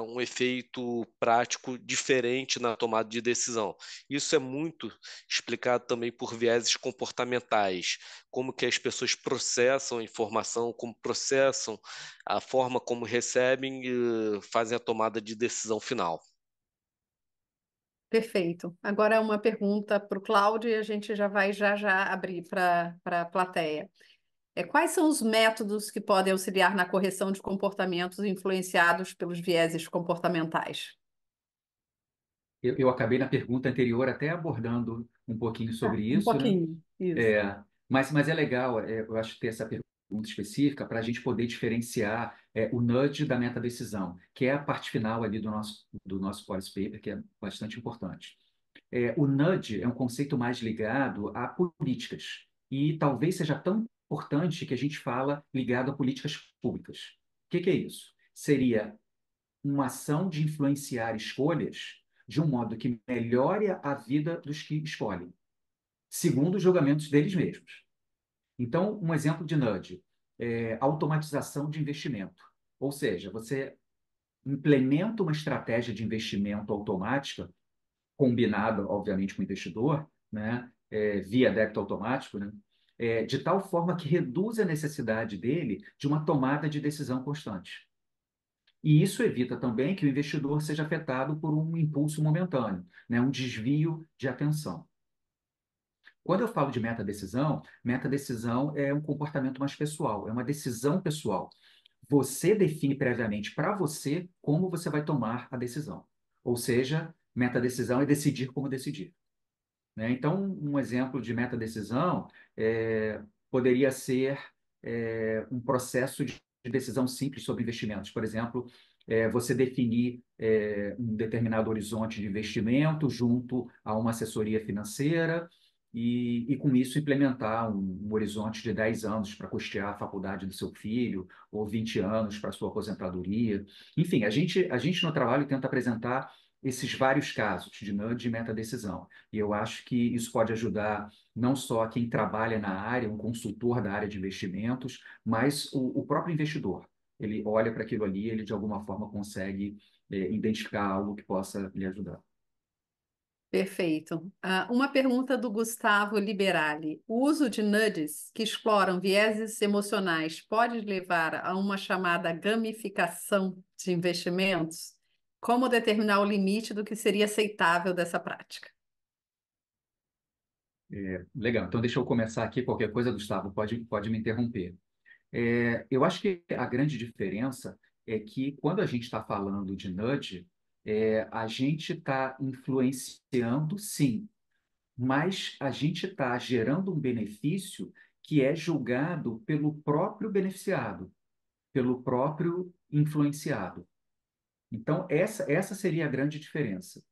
um efeito prático diferente na tomada de decisão. Isso é muito explicado também por vieses comportamentais, como que as pessoas processam a informação, como processam a forma como recebem e fazem a tomada de decisão final. Perfeito. Agora uma pergunta para o Cláudio e a gente já vai já abrir para a plateia. Quais são os métodos que podem auxiliar na correção de comportamentos influenciados pelos vieses comportamentais? Eu acabei na pergunta anterior até abordando um pouquinho sobre Um isso, né? pouquinho, isso. Mas é legal, eu acho, ter essa pergunta específica para a gente poder diferenciar o nudge da metadecisão, que é a parte final ali do nosso policy paper, que é bastante importante. O nudge é um conceito mais ligado a políticas e talvez seja tão importante que a gente fala ligado a políticas públicas. O que é isso? Seria uma ação de influenciar escolhas de um modo que melhore a vida dos que escolhem, segundo os julgamentos deles mesmos. Então, um exemplo de nudge é automatização de investimento. Ou seja, você implementa uma estratégia de investimento automática, combinada, obviamente, com o investidor, né, via débito automático, né, de tal forma que reduz a necessidade dele de uma tomada de decisão constante. E isso evita também que o investidor seja afetado por um impulso momentâneo, né, um desvio de atenção. Quando eu falo de meta-decisão é um comportamento mais pessoal, é uma decisão pessoal. Você define previamente para você como você vai tomar a decisão. Ou seja, meta-decisão é decidir como decidir, né? Então, um exemplo de meta-decisão poderia ser um processo de decisão simples sobre investimentos. Por exemplo, você definir um determinado horizonte de investimento junto a uma assessoria financeira e com isso, implementar um horizonte de 10 anos para custear a faculdade do seu filho, ou 20 anos para a sua aposentadoria. Enfim, a gente no trabalho tenta apresentar esses vários casos de nudge e meta-decisão. E eu acho que isso pode ajudar não só quem trabalha na área, um consultor da área de investimentos, mas o próprio investidor. Ele olha para aquilo ali, ele de alguma forma consegue identificar algo que possa lhe ajudar. Perfeito. Uma pergunta do Gustavo Liberali. O uso de nudges que exploram vieses emocionais pode levar a uma chamada gamificação de investimentos? Como determinar o limite do que seria aceitável dessa prática? Legal, então deixa eu começar aqui. Qualquer coisa, Gustavo, pode me interromper. Eu acho que a grande diferença é que quando a gente está falando de nudge, a gente está influenciando, sim, mas a gente está gerando um benefício que é julgado pelo próprio beneficiado, pelo próprio influenciado. Então, essa seria a grande diferença.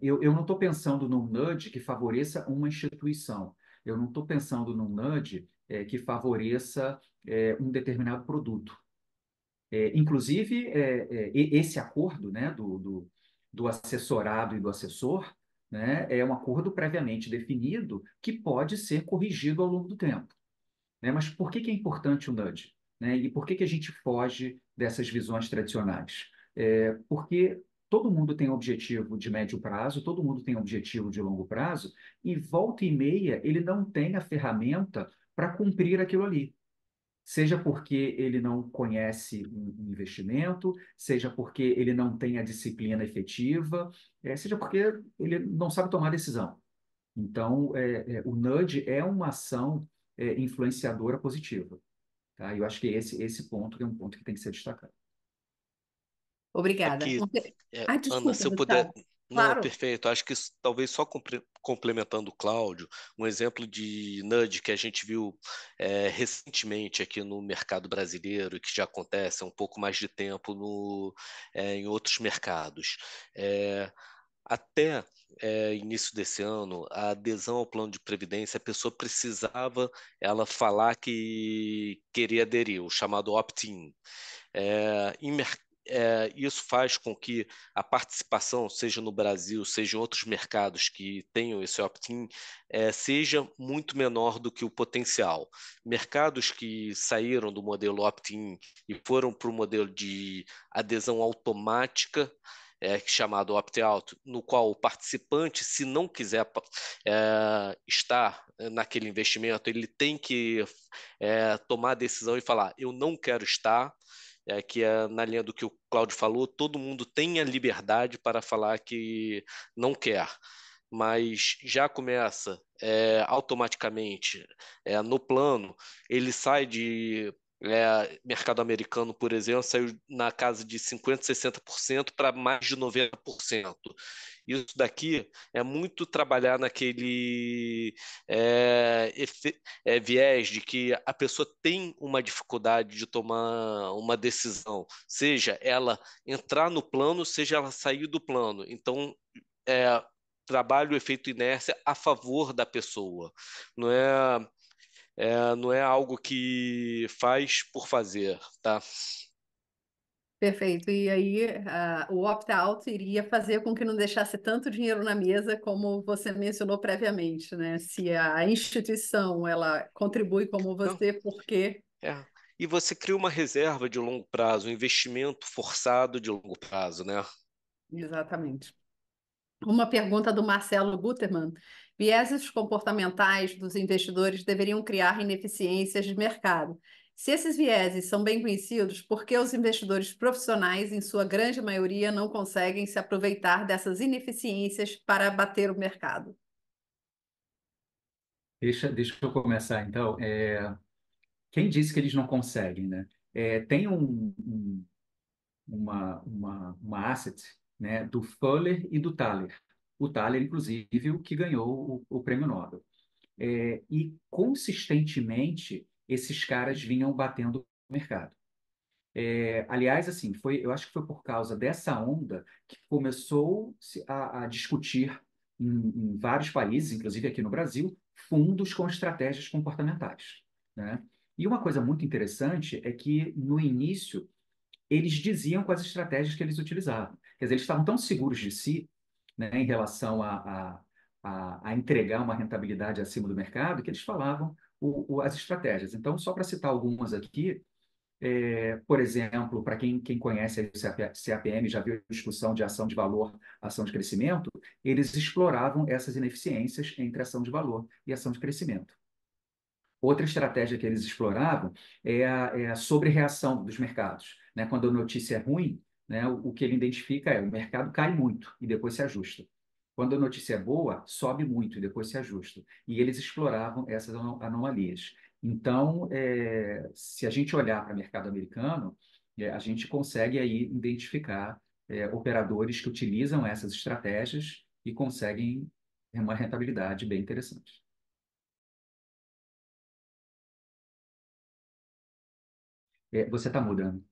Eu não estou pensando num nudge que favoreça uma instituição. Eu não estou pensando num nudge que favoreça um determinado produto. Inclusive, esse acordo, né, do assessorado e do assessor, né, é um acordo previamente definido que pode ser corrigido ao longo do tempo, né? Mas por que é importante o nudge, né? E por que a gente foge dessas visões tradicionais? Porque todo mundo tem objetivo de médio prazo, todo mundo tem objetivo de longo prazo, e volta e meia ele não tem a ferramenta para cumprir aquilo ali. Seja porque ele não conhece um investimento, seja porque ele não tem a disciplina efetiva, seja porque ele não sabe tomar decisão. Então, o nudge é uma ação influenciadora positiva, tá? Eu acho que esse ponto é um ponto que tem que ser destacado. Obrigada. Aqui, Ana, Desculpa, se eu puder. Gustavo. Não, Claro. perfeito. Acho que talvez só complementando o Cláudio, um exemplo de nudge que a gente viu recentemente aqui no mercado brasileiro e que já acontece há um pouco mais de tempo em outros mercados. É, Até início desse ano, a adesão ao plano de previdência, a pessoa precisava ela falar que queria aderir, o chamado opt-in. isso faz com que a participação, seja no Brasil, seja em outros mercados que tenham esse opt-in, seja muito menor do que o potencial. Mercados que saíram do modelo opt-in e foram para o modelo de adesão automática, chamado opt-out, no qual o participante, se não quiser estar naquele investimento, ele tem que tomar a decisão e falar: eu não quero estar. Que é na linha do que o Cláudio falou, todo mundo tem a liberdade para falar que não quer, mas já começa automaticamente no plano, ele sai de mercado americano, por exemplo, saiu na casa de 50%, 60% para mais de 90%. Isso daqui é muito trabalhar naquele viés de que a pessoa tem uma dificuldade de tomar uma decisão, seja ela entrar no plano, seja ela sair do plano. Então, trabalho o efeito inércia a favor da pessoa. Não não é algo que faz por fazer, tá? Perfeito. E aí, o opt-out iria fazer com que não deixasse tanto dinheiro na mesa, como você mencionou previamente, né? Se a instituição ela contribui como Então, você, por quê? e você cria uma reserva de longo prazo, um investimento forçado de longo prazo, né? Exatamente. Uma pergunta do Marcelo Gutermann. Vieses comportamentais dos investidores deveriam criar ineficiências de mercado. Se esses vieses são bem conhecidos, por que os investidores profissionais, em sua grande maioria, não conseguem se aproveitar dessas ineficiências para bater o mercado? Deixa eu começar, então. Quem disse que eles não conseguem, né? Tem uma asset, né, do Fuller e do Thaler. O Thaler, inclusive, o que ganhou o prêmio Nobel. E consistentemente esses caras vinham batendo o mercado. Aliás, assim, eu acho que foi por causa dessa onda que começou a discutir em vários países, inclusive aqui no Brasil, fundos com estratégias comportamentais, né? E uma coisa muito interessante é que no início eles diziam quais estratégias que eles utilizavam. Quer dizer, eles estavam tão seguros de si, né, em relação a entregar uma rentabilidade acima do mercado, que eles falavam as estratégias. Então, só para citar algumas aqui, por exemplo, para quem conhece o CAPM, já viu a discussão de ação de valor, ação de crescimento, eles exploravam essas ineficiências entre ação de valor e ação de crescimento. Outra estratégia que eles exploravam é a sobre-reação dos mercados, né? Quando a notícia é ruim, né, o que ele identifica o mercado cai muito e depois se ajusta. Quando a notícia é boa, sobe muito e depois se ajusta. E eles exploravam essas anomalias. Então, se a gente olhar para o mercado americano, a gente consegue aí identificar operadores que utilizam essas estratégias e conseguem uma rentabilidade bem interessante. Você está mudando.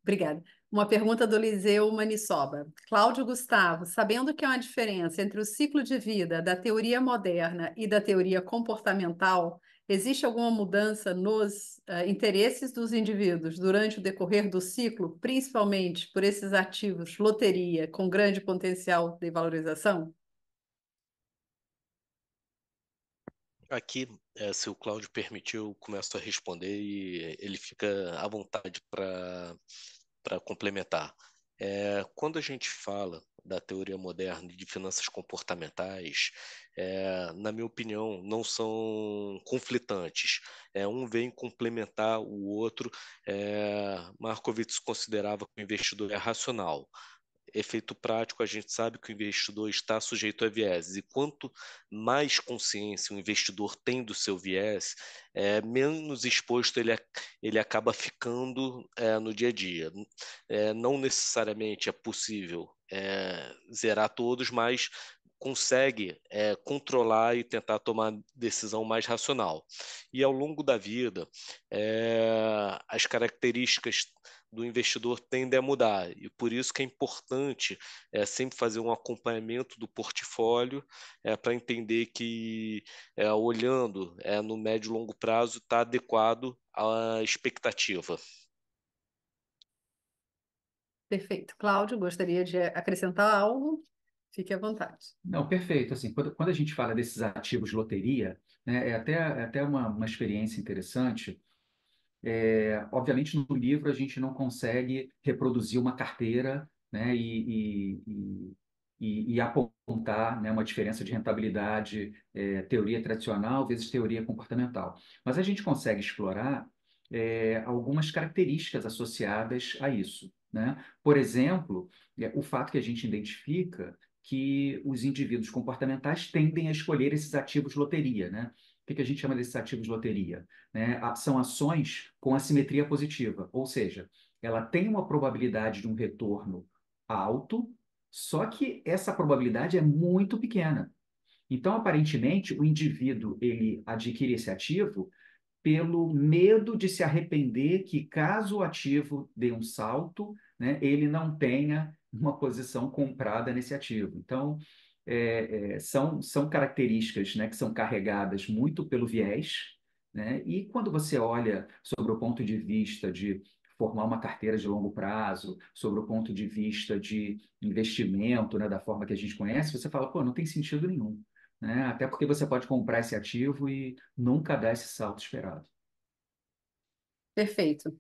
Obrigada. Uma pergunta do Liseu Manisoba. Cláudio Gustavo, sabendo que há uma diferença entre o ciclo de vida da teoria moderna e da teoria comportamental, existe alguma mudança nos interesses dos indivíduos durante o decorrer do ciclo, principalmente por esses ativos loteria com grande potencial de valorização? Aqui, se o Cláudio permitir, eu começo a responder e ele fica à vontade para complementar. Quando a gente fala da teoria moderna de finanças comportamentais, na minha opinião, não são conflitantes. Um vem complementar o outro. Markowitz considerava que o investidor é racional. Efeito prático, a gente sabe que o investidor está sujeito a viés, e quanto mais consciência o investidor tem do seu viés, menos exposto ele acaba ficando no dia a dia. Não necessariamente é possível zerar todos, mas consegue controlar e tentar tomar decisão mais racional. E ao longo da vida, as características do investidor tendem a mudar, e por isso que é importante sempre fazer um acompanhamento do portfólio para entender que, olhando no médio e longo prazo, está adequado à expectativa. Perfeito. Cláudio, gostaria de acrescentar algo? Fique à vontade. Não, perfeito. Assim, quando a gente fala desses ativos loteria, né, é até uma experiência interessante. Obviamente, no livro a gente não consegue reproduzir uma carteira, né, e apontar, né, uma diferença de rentabilidade, teoria tradicional vezes teoria comportamental. Mas a gente consegue explorar algumas características associadas a isso, né? Por exemplo, o fato que a gente identifica que os indivíduos comportamentais tendem a escolher esses ativos loteria, né? O que que a gente chama desses ativos loteria? Né? São ações com assimetria positiva, ou seja, ela tem uma probabilidade de um retorno alto, só que essa probabilidade é muito pequena. Então, aparentemente, o indivíduo ele adquire esse ativo pelo medo de se arrepender que, caso o ativo dê um salto, né, ele não tenha uma posição comprada nesse ativo. Então, são características, né, que são carregadas muito pelo viés, né, e quando você olha sobre o ponto de vista de formar uma carteira de longo prazo, sobre o ponto de vista de investimento, né, da forma que a gente conhece, você fala, pô, não tem sentido nenhum, né? Até porque você pode comprar esse ativo e nunca dar esse salto esperado. Perfeito.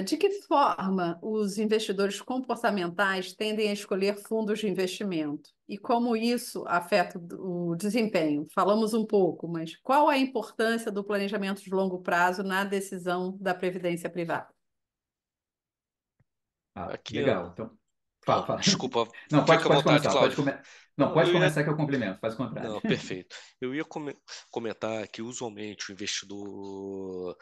De que forma os investidores comportamentais tendem a escolher fundos de investimento? E como isso afeta o desempenho? Falamos um pouco, mas qual a importância do planejamento de longo prazo na decisão da previdência privada? Ah, Aqui, legal. Então, fala, ah, fala. desculpa, Não, pode, fica à pode vontade, começar. Cláudio. Não, Não, pode eu ia. começar que eu complemento. Faz o contrário. Não, perfeito. Eu ia comentar que usualmente o investidor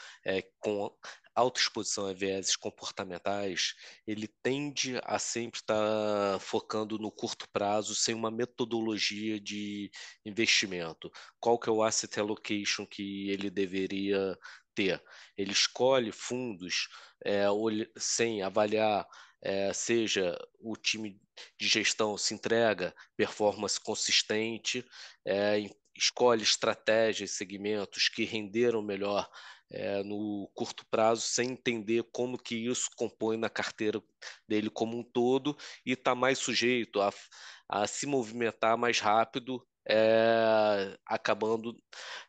com alta exposição a vieses comportamentais, ele tende a sempre estar focando no curto prazo sem uma metodologia de investimento. Qual que é o asset allocation que ele deveria ter? Ele escolhe fundos sem avaliar seja o time de gestão se entrega performance consistente, escolhe estratégias, segmentos que renderam melhor no curto prazo, sem entender como que isso compõe na carteira dele como um todo e está mais sujeito a se movimentar mais rápido, acabando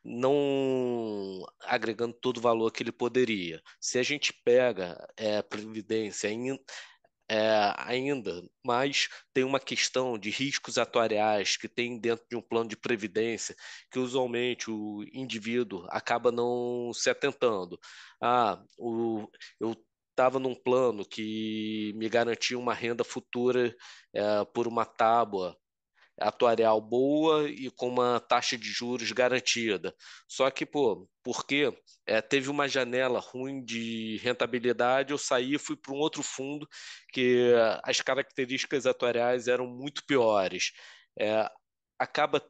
não agregando todo o valor que ele poderia. Se a gente pega a Previdência ainda, mas tem uma questão de riscos atuariais que tem dentro de um plano de previdência que usualmente o indivíduo acaba não se atentando. Eu estava num plano que me garantia uma renda futura por uma tábua atuarial boa e com uma taxa de juros garantida. Só que, pô, porque teve uma janela ruim de rentabilidade, eu saí e fui para um outro fundo que as características atuariais eram muito piores. É, acaba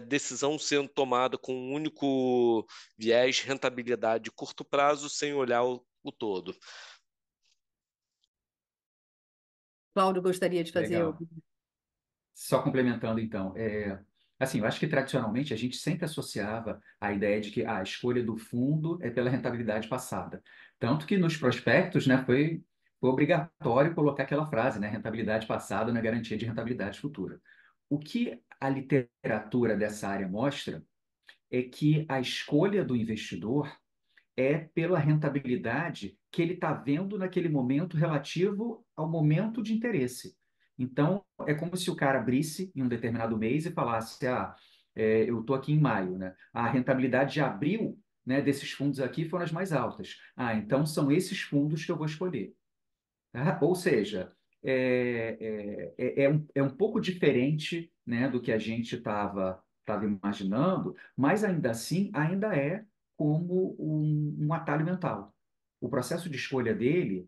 decisão sendo tomada com um único viés, rentabilidade de curto prazo, sem olhar o todo. Cláudio gostaria de fazer. Legal. Só complementando, então, assim, eu acho que tradicionalmente a gente sempre associava a ideia de que a escolha do fundo é pela rentabilidade passada. Tanto que nos prospectos, né, foi obrigatório colocar aquela frase, né, rentabilidade passada não é garantia de rentabilidade futura. O que a literatura dessa área mostra é que a escolha do investidor é pela rentabilidade que ele está vendo naquele momento relativo ao momento de interesse. Então, é como se o cara abrisse em um determinado mês e falasse: eu estou aqui em maio, né? A rentabilidade de abril, né, desses fundos aqui foram as mais altas. Então são esses fundos que eu vou escolher. Tá? Ou seja, é um pouco diferente, né, do que a gente estava imaginando, mas ainda assim, ainda é como um atalho mental. O processo de escolha dele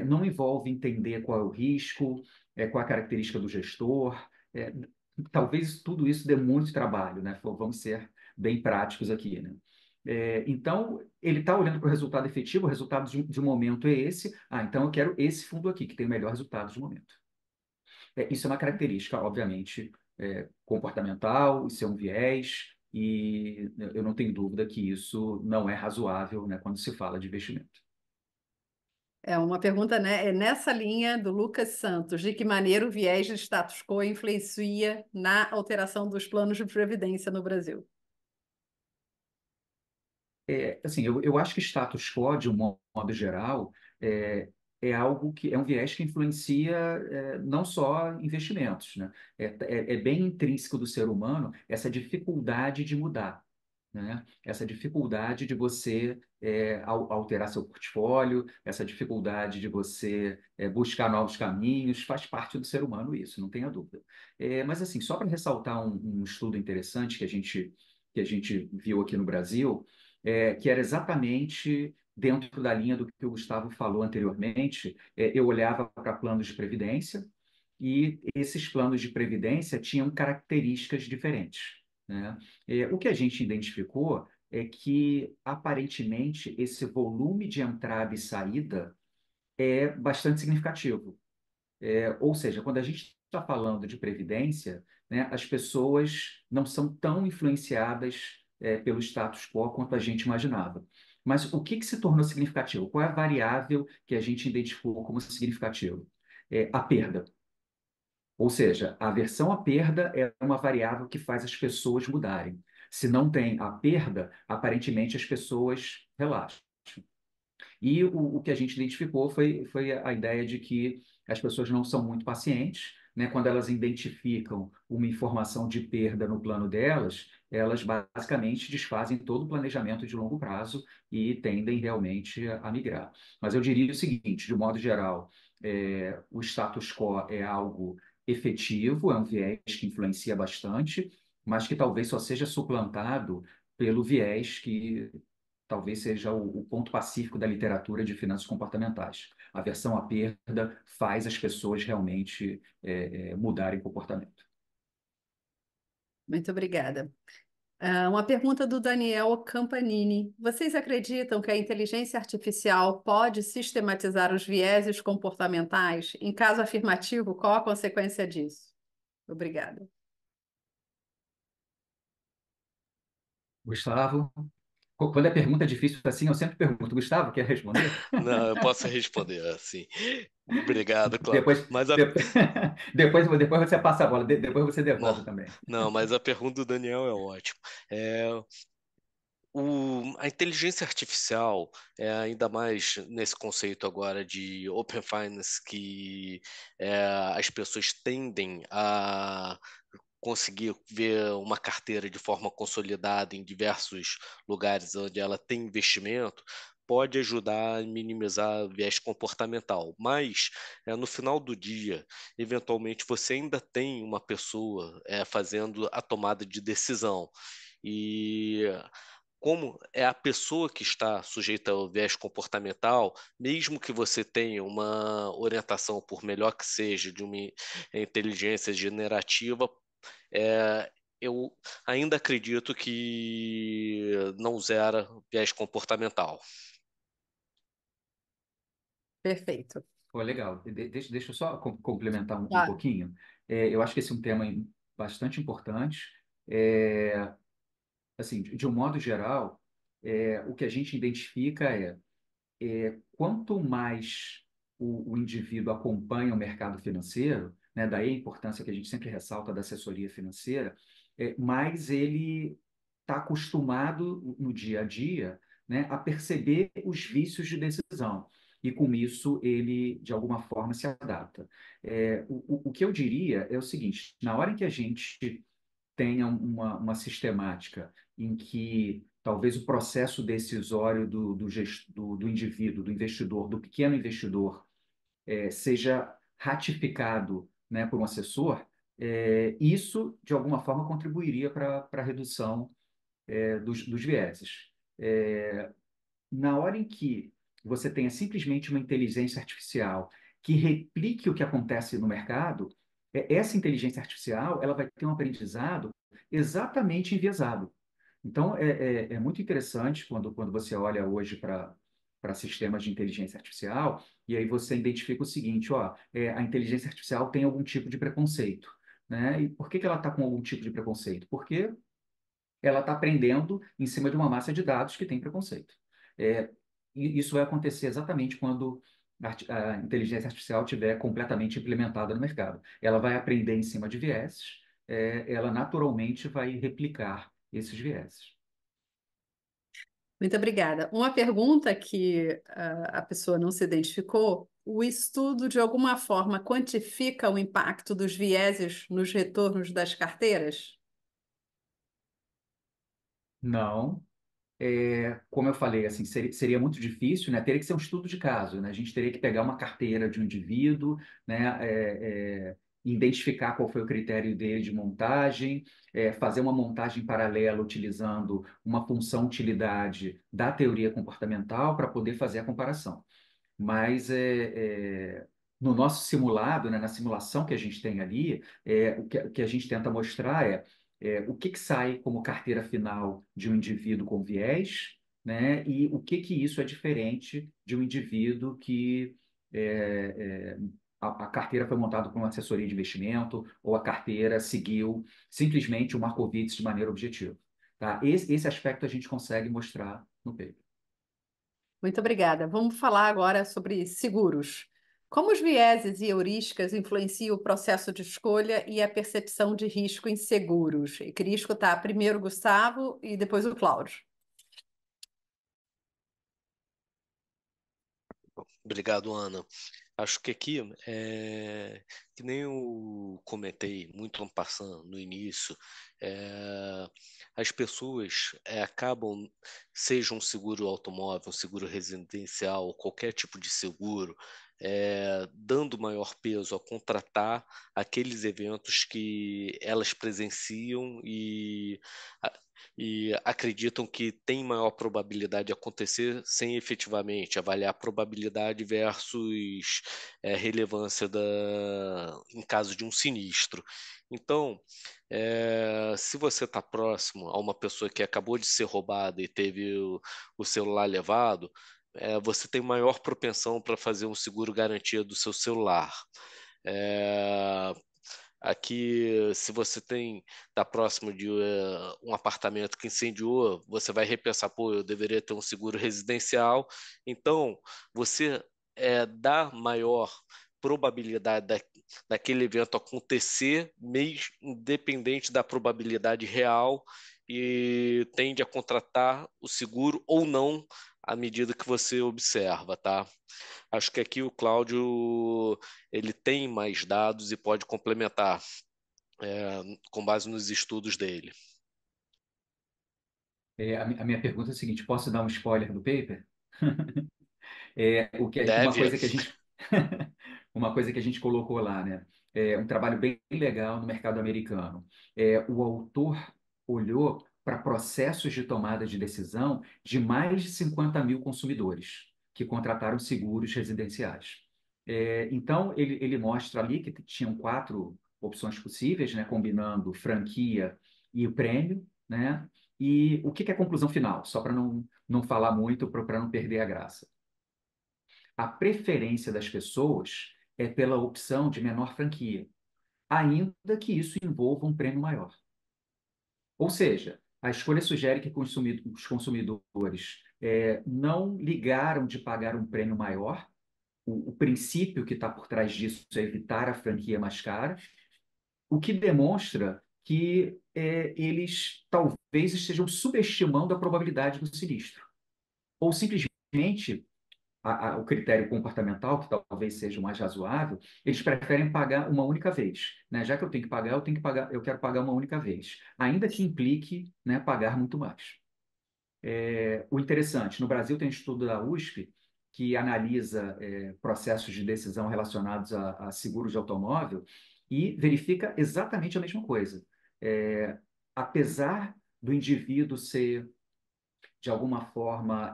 não envolve entender qual é o risco, qual é a característica do gestor. Talvez tudo isso dê muito trabalho, né? Vamos ser bem práticos aqui, né? Então, ele está olhando para o resultado efetivo, o resultado de um momento é esse. Então eu quero esse fundo aqui, que tem o melhor resultado de momento. Isso é uma característica, obviamente, comportamental, isso é um viés, e eu não tenho dúvida que isso não é razoável, né, quando se fala de investimento. É uma pergunta, né? É nessa linha do Lucas Santos, de que maneira o viés de status quo influencia na alteração dos planos de previdência no Brasil? Assim, eu acho que status quo, de um modo geral, é, é algo que é um viés que influencia não só investimentos, né? É bem intrínseco do ser humano essa dificuldade de mudar, né? Essa dificuldade de você alterar seu portfólio, essa dificuldade de você buscar novos caminhos, faz parte do ser humano isso, não tenha dúvida. Mas assim, só para ressaltar um estudo interessante que a gente viu aqui no Brasil, que era exatamente dentro da linha do que o Gustavo falou anteriormente. Eu olhava para planos de previdência e esses planos de previdência tinham características diferentes, né? O que a gente identificou é que, aparentemente, esse volume de entrada e saída é bastante significativo. Ou seja, quando a gente está falando de previdência, né, as pessoas não são tão influenciadas pelo status quo quanto a gente imaginava. Mas o que se tornou significativo? Qual é a variável que a gente identificou como significativo? A perda. Ou seja, a aversão à perda é uma variável que faz as pessoas mudarem. Se não tem a perda, aparentemente as pessoas relaxam. E o que a gente identificou foi a ideia de que as pessoas não são muito pacientes, né? Quando elas identificam uma informação de perda no plano delas, elas basicamente desfazem todo o planejamento de longo prazo e tendem realmente a migrar. Mas eu diria o seguinte, de um modo geral, o status quo é algo efetivo, é um viés que influencia bastante, mas que talvez só seja suplantado pelo viés que talvez seja o ponto pacífico da literatura de finanças comportamentais. A aversão à perda faz as pessoas realmente mudarem comportamento. Muito obrigada. Uma pergunta do Daniel Campanini. Vocês acreditam que a inteligência artificial pode sistematizar os vieses comportamentais? Em caso afirmativo, qual a consequência disso? Obrigada. Gustavo, quando a pergunta é difícil assim, eu sempre pergunto, Gustavo, quer responder? Não, eu posso responder assim. Obrigado, Cláudio. Depois, de- depois você passa a bola, depois você Não, devolve também. não, mas a pergunta do Daniel é ótima. É, a inteligência artificial, ainda mais nesse conceito agora de Open Finance, que as pessoas tendem a conseguir ver uma carteira de forma consolidada em diversos lugares onde ela tem investimento, pode ajudar a minimizar o viés comportamental. Mas, no final do dia, eventualmente você ainda tem uma pessoa fazendo a tomada de decisão. E como é a pessoa que está sujeita ao viés comportamental, mesmo que você tenha uma orientação, por melhor que seja, de uma inteligência generativa, eu ainda acredito que não zera viés comportamental. Perfeito. Pô, legal. Deixa eu só complementar um Claro. pouquinho. Eu acho que esse é um tema bastante importante. É, assim, de um modo geral, o que a gente identifica quanto mais o indivíduo acompanha o mercado financeiro, né, daí a importância que a gente sempre ressalta da assessoria financeira, mais ele está acostumado no dia a dia, né, a perceber os vícios de decisão. E com isso ele, de alguma forma, se adapta. O que eu diria é o seguinte: na hora em que a gente tenha uma sistemática em que talvez o processo decisório do indivíduo, do investidor, do pequeno investidor, seja ratificado, né, por um assessor, isso, de alguma forma, contribuiria para a redução dos vieses. Na hora em que você tenha simplesmente uma inteligência artificial que replique o que acontece no mercado, essa inteligência artificial ela vai ter um aprendizado exatamente enviesado. Então, é muito interessante quando você olha hoje para sistemas de inteligência artificial, e aí você identifica o seguinte, ó, a inteligência artificial tem algum tipo de preconceito, né? E por que ela está com algum tipo de preconceito? Porque ela está aprendendo em cima de uma massa de dados que tem preconceito. É, e isso vai acontecer exatamente quando a inteligência artificial estiver completamente implementada no mercado. Ela vai aprender em cima de vieses, ela naturalmente vai replicar esses vieses. Muito obrigada. Uma pergunta que a pessoa não se identificou: o estudo de alguma forma quantifica o impacto dos vieses nos retornos das carteiras? Não. Como eu falei, assim, seria muito difícil, né? Teria que ser um estudo de caso, né? A gente teria que pegar uma carteira de um indivíduo, né? Identificar qual foi o critério dele de montagem, fazer uma montagem paralela utilizando uma função utilidade da teoria comportamental para poder fazer a comparação. Mas no nosso simulado, né, na simulação que a gente tem ali, o que a gente tenta mostrar o que que sai como carteira final de um indivíduo com viés, né, e o que isso é diferente de um indivíduo que a carteira foi montada por uma assessoria de investimento ou a carteira seguiu simplesmente o Markowitz de maneira objetiva. Tá? Esse aspecto a gente consegue mostrar no paper. Muito obrigada. Vamos falar agora sobre seguros. Como os vieses e heurísticas influenciam o processo de escolha e a percepção de risco em seguros? E queria escutar primeiro o Gustavo e depois o Cláudio. Obrigado, Ana. Acho que aqui, que nem eu comentei muito en passant no início, as pessoas acabam, seja um seguro automóvel, um seguro residencial, qualquer tipo de seguro, dando maior peso a contratar aqueles eventos que elas presenciam e acreditam que tem maior probabilidade de acontecer sem efetivamente avaliar a probabilidade versus relevância em caso de um sinistro. Então, se você está próximo a uma pessoa que acabou de ser roubada e teve o celular levado, você tem maior propensão para fazer um seguro garantia do seu celular. É, Aqui, se você está próximo de um apartamento que incendiou, você vai repensar, pô, eu deveria ter um seguro residencial. Então, você dá maior probabilidade daquele evento acontecer, mesmo independente da probabilidade real, e tende a contratar o seguro ou não à medida que você observa, tá? Acho que aqui o Cláudio ele tem mais dados e pode complementar com base nos estudos dele. A minha pergunta é a seguinte: posso dar um spoiler do paper? Uma Deve. coisa que a gente uma coisa que a gente colocou lá, né? É um trabalho bem legal no mercado americano. O autor olhou para processos de tomada de decisão de mais de 50 mil consumidores que contrataram seguros residenciais. Então, ele mostra ali que tinham quatro opções possíveis, né? Combinando franquia e o prêmio, né? E o que é a conclusão final? Só para não falar muito, para não perder a graça. A preferência das pessoas é pela opção de menor franquia, ainda que isso envolva um prêmio maior. Ou seja, a escolha sugere que os consumidores não ligaram de pagar um prêmio maior. O princípio que está por trás disso é evitar a franquia mais cara, o que demonstra que eles talvez estejam subestimando a probabilidade do sinistro. Ou simplesmente o critério comportamental, que talvez seja o mais razoável, eles preferem pagar uma única vez. Né? Já que eu tenho que pagar, eu quero pagar uma única vez, ainda que implique, né, pagar muito mais. O interessante, no Brasil tem um estudo da USP que analisa processos de decisão relacionados a seguros de automóvel e verifica exatamente a mesma coisa. Apesar do indivíduo ser, de alguma forma,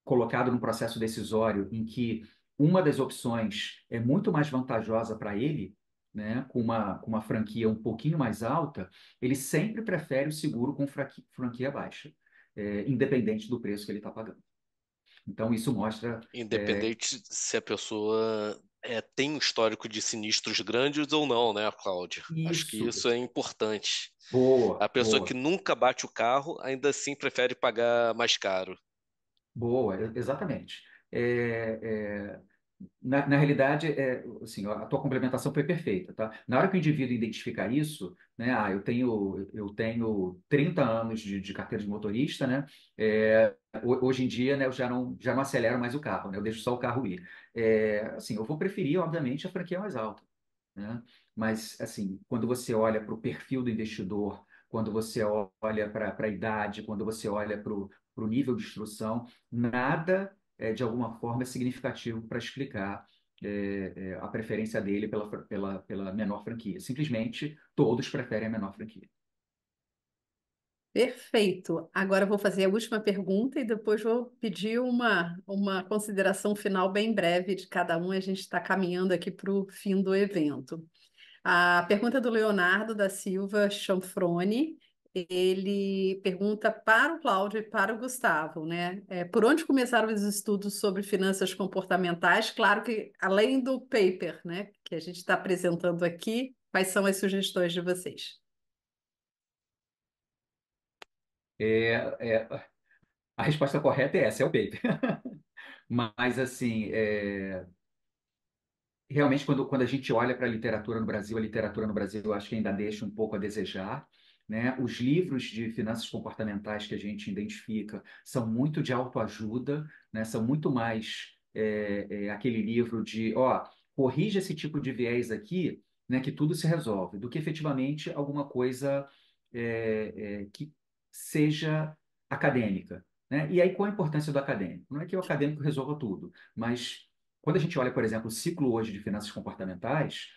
colocado num processo decisório em que uma das opções é muito mais vantajosa para ele, né, com uma franquia um pouquinho mais alta, ele sempre prefere o seguro com franquia baixa, independente do preço que ele está pagando. Então, isso mostra. Independente se a pessoa tem um histórico de sinistros grandes ou não, né, Cláudio? Acho que Isso. isso é importante. A Boa, pessoa que boa. nunca bate o carro, ainda assim prefere pagar mais caro. Boa, exatamente. É, é, na realidade, assim, a tua complementação foi perfeita, tá? Na hora que o indivíduo identificar isso, né? Eu tenho 30 anos de carteira de motorista, né? Hoje em dia, né, eu já não acelero mais o carro, né? Eu deixo só o carro ir. Assim, eu vou preferir, obviamente, a franquia mais alta, né? Mas, assim, quando você olha para o perfil do investidor, quando você olha para a idade, quando você olha para o nível de instrução, nada, de alguma forma, é significativo para explicar a preferência dele pela menor franquia. Simplesmente, todos preferem a menor franquia. Perfeito. Agora eu vou fazer a última pergunta e depois vou pedir uma consideração final bem breve de cada um. A gente está caminhando aqui para o fim do evento. A pergunta do Leonardo da Silva Chanfrone, ele pergunta para o Cláudio e para o Gustavo, né? Por onde começaram os estudos sobre finanças comportamentais? Claro que além do paper, né, que a gente está apresentando aqui, quais são as sugestões de vocês? É, a resposta correta é essa, é o paper. Mas, assim, realmente, quando a gente olha para a literatura no Brasil, eu acho que ainda deixa um pouco a desejar, né? Os livros de finanças comportamentais que a gente identifica são muito de autoajuda, né? São muito mais aquele livro de, ó, corrija esse tipo de viés aqui, né? Que tudo se resolve, do que efetivamente alguma coisa que seja acadêmica, né? E aí, qual a importância do acadêmico? Não é que o acadêmico resolva tudo, mas quando a gente olha, por exemplo, o ciclo hoje de finanças comportamentais,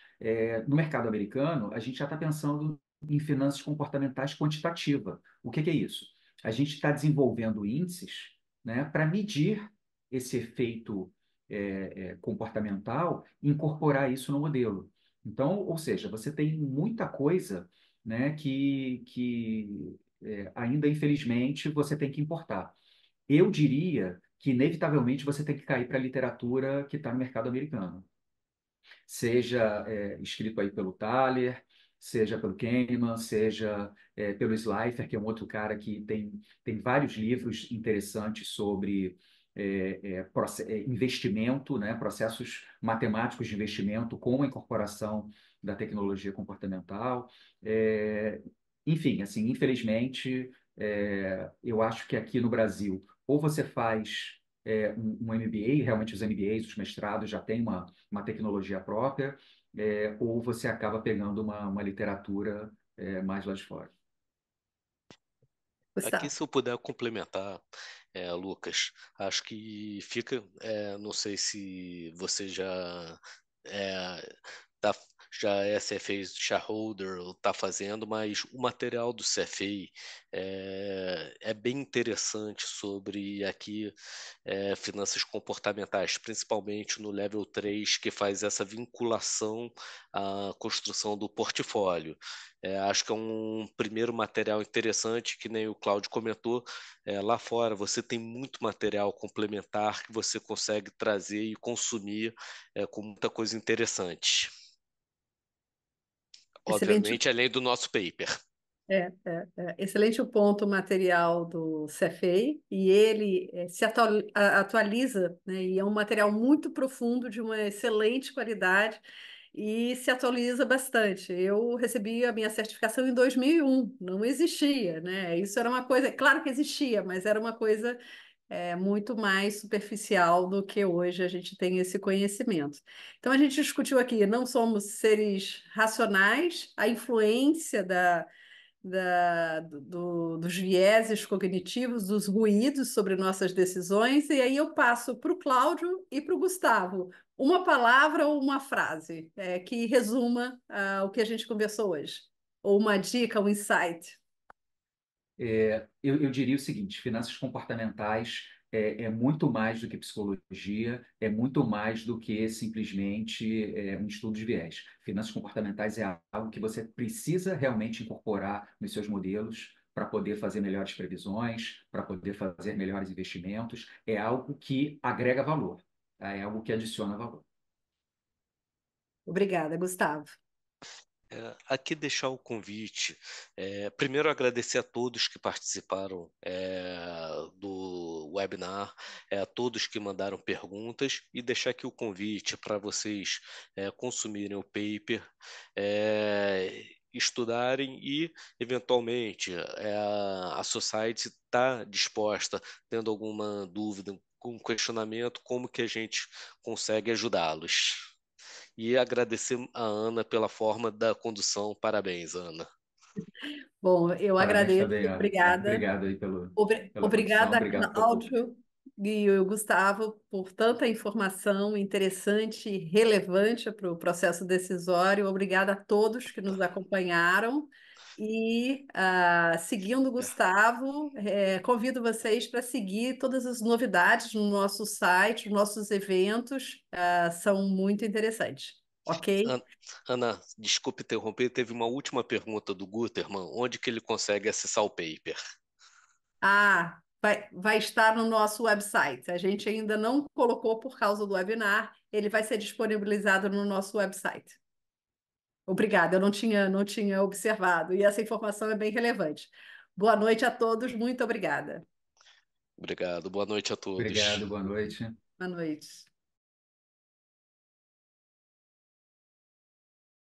no mercado americano, a gente já está pensando em finanças comportamentais quantitativa. O que é isso? A gente está desenvolvendo índices, né, para medir esse efeito comportamental e incorporar isso no modelo. Então, ou seja, você tem muita coisa, né, que ainda, infelizmente, você tem que importar. Eu diria que, inevitavelmente, você tem que cair para a literatura que está no mercado americano. Seja escrito aí pelo Thaler, seja pelo Kahneman, seja pelo Schleifer, que é um outro cara que tem vários livros interessantes sobre investimento, né, processos matemáticos de investimento com a incorporação da tecnologia comportamental. É, enfim, assim, infelizmente, eu acho que aqui no Brasil, ou você faz um MBA, realmente os MBAs, os mestrados já têm uma tecnologia própria, ou você acaba pegando uma literatura mais lá de fora. Aqui, Gustavo. se eu puder complementar, Lucas, acho que fica, não sei se você é, tá, já é CFA shareholder ou está fazendo, mas o material do CFA é bem interessante sobre aqui finanças comportamentais, principalmente no level 3 que faz essa vinculação à construção do portfólio. Acho que é um primeiro material interessante, que nem o Cláudio comentou. Lá fora você tem muito material complementar que você consegue trazer e consumir com muita coisa interessante. Excelente. Obviamente, além do nosso paper. Excelente o ponto material do CFA, e ele se atualiza, né, e é um material muito profundo, de uma excelente qualidade, e se atualiza bastante. Eu recebi a minha certificação em 2001, não existia, né? Isso era uma coisa, claro que existia, mas era uma coisa muito mais superficial do que hoje a gente tem esse conhecimento. Então a gente discutiu aqui, não somos seres racionais, a influência dos vieses cognitivos, dos ruídos sobre nossas decisões, e aí eu passo para o Cláudio e para o Gustavo uma palavra ou uma frase que resuma o que a gente conversou hoje, ou uma dica, um insight. Eu diria o seguinte: finanças comportamentais é muito mais do que psicologia, é muito mais do que simplesmente um estudo de viés. Finanças comportamentais é algo que você precisa realmente incorporar nos seus modelos para poder fazer melhores previsões, para poder fazer melhores investimentos. É algo que agrega valor, tá? É algo que adiciona valor. Obrigada, Gustavo. Aqui deixar o convite. Primeiro, agradecer a todos que participaram do webinar, a todos que mandaram perguntas e deixar aqui o convite para vocês consumirem o paper, estudarem e, eventualmente, a Society está disposta, tendo alguma dúvida, com questionamento, como que a gente consegue ajudá-los. E agradecer a Ana pela forma da condução. Parabéns, Ana. Bom, eu Parabéns agradeço, também, Ana. obrigada. Obrigado aí pela condução, Obrigada, obrigado pelo público. Cláudio e o Gustavo, por tanta informação interessante e relevante para o processo decisório. Obrigada a todos que nos acompanharam. E, seguindo o Gustavo, convido vocês para seguir todas as novidades no nosso site, os nossos eventos, são muito interessantes. Ok? An- Ana, desculpe interromper, teve uma última pergunta do Guterman, onde que ele consegue acessar o paper? Vai estar no nosso website. A gente ainda não colocou por causa do webinar, ele vai ser disponibilizado no nosso website. Obrigada, eu não tinha observado, e essa informação é bem relevante. Boa noite a todos, muito obrigada. Obrigado, boa noite a todos. Obrigado, boa noite. Boa noite.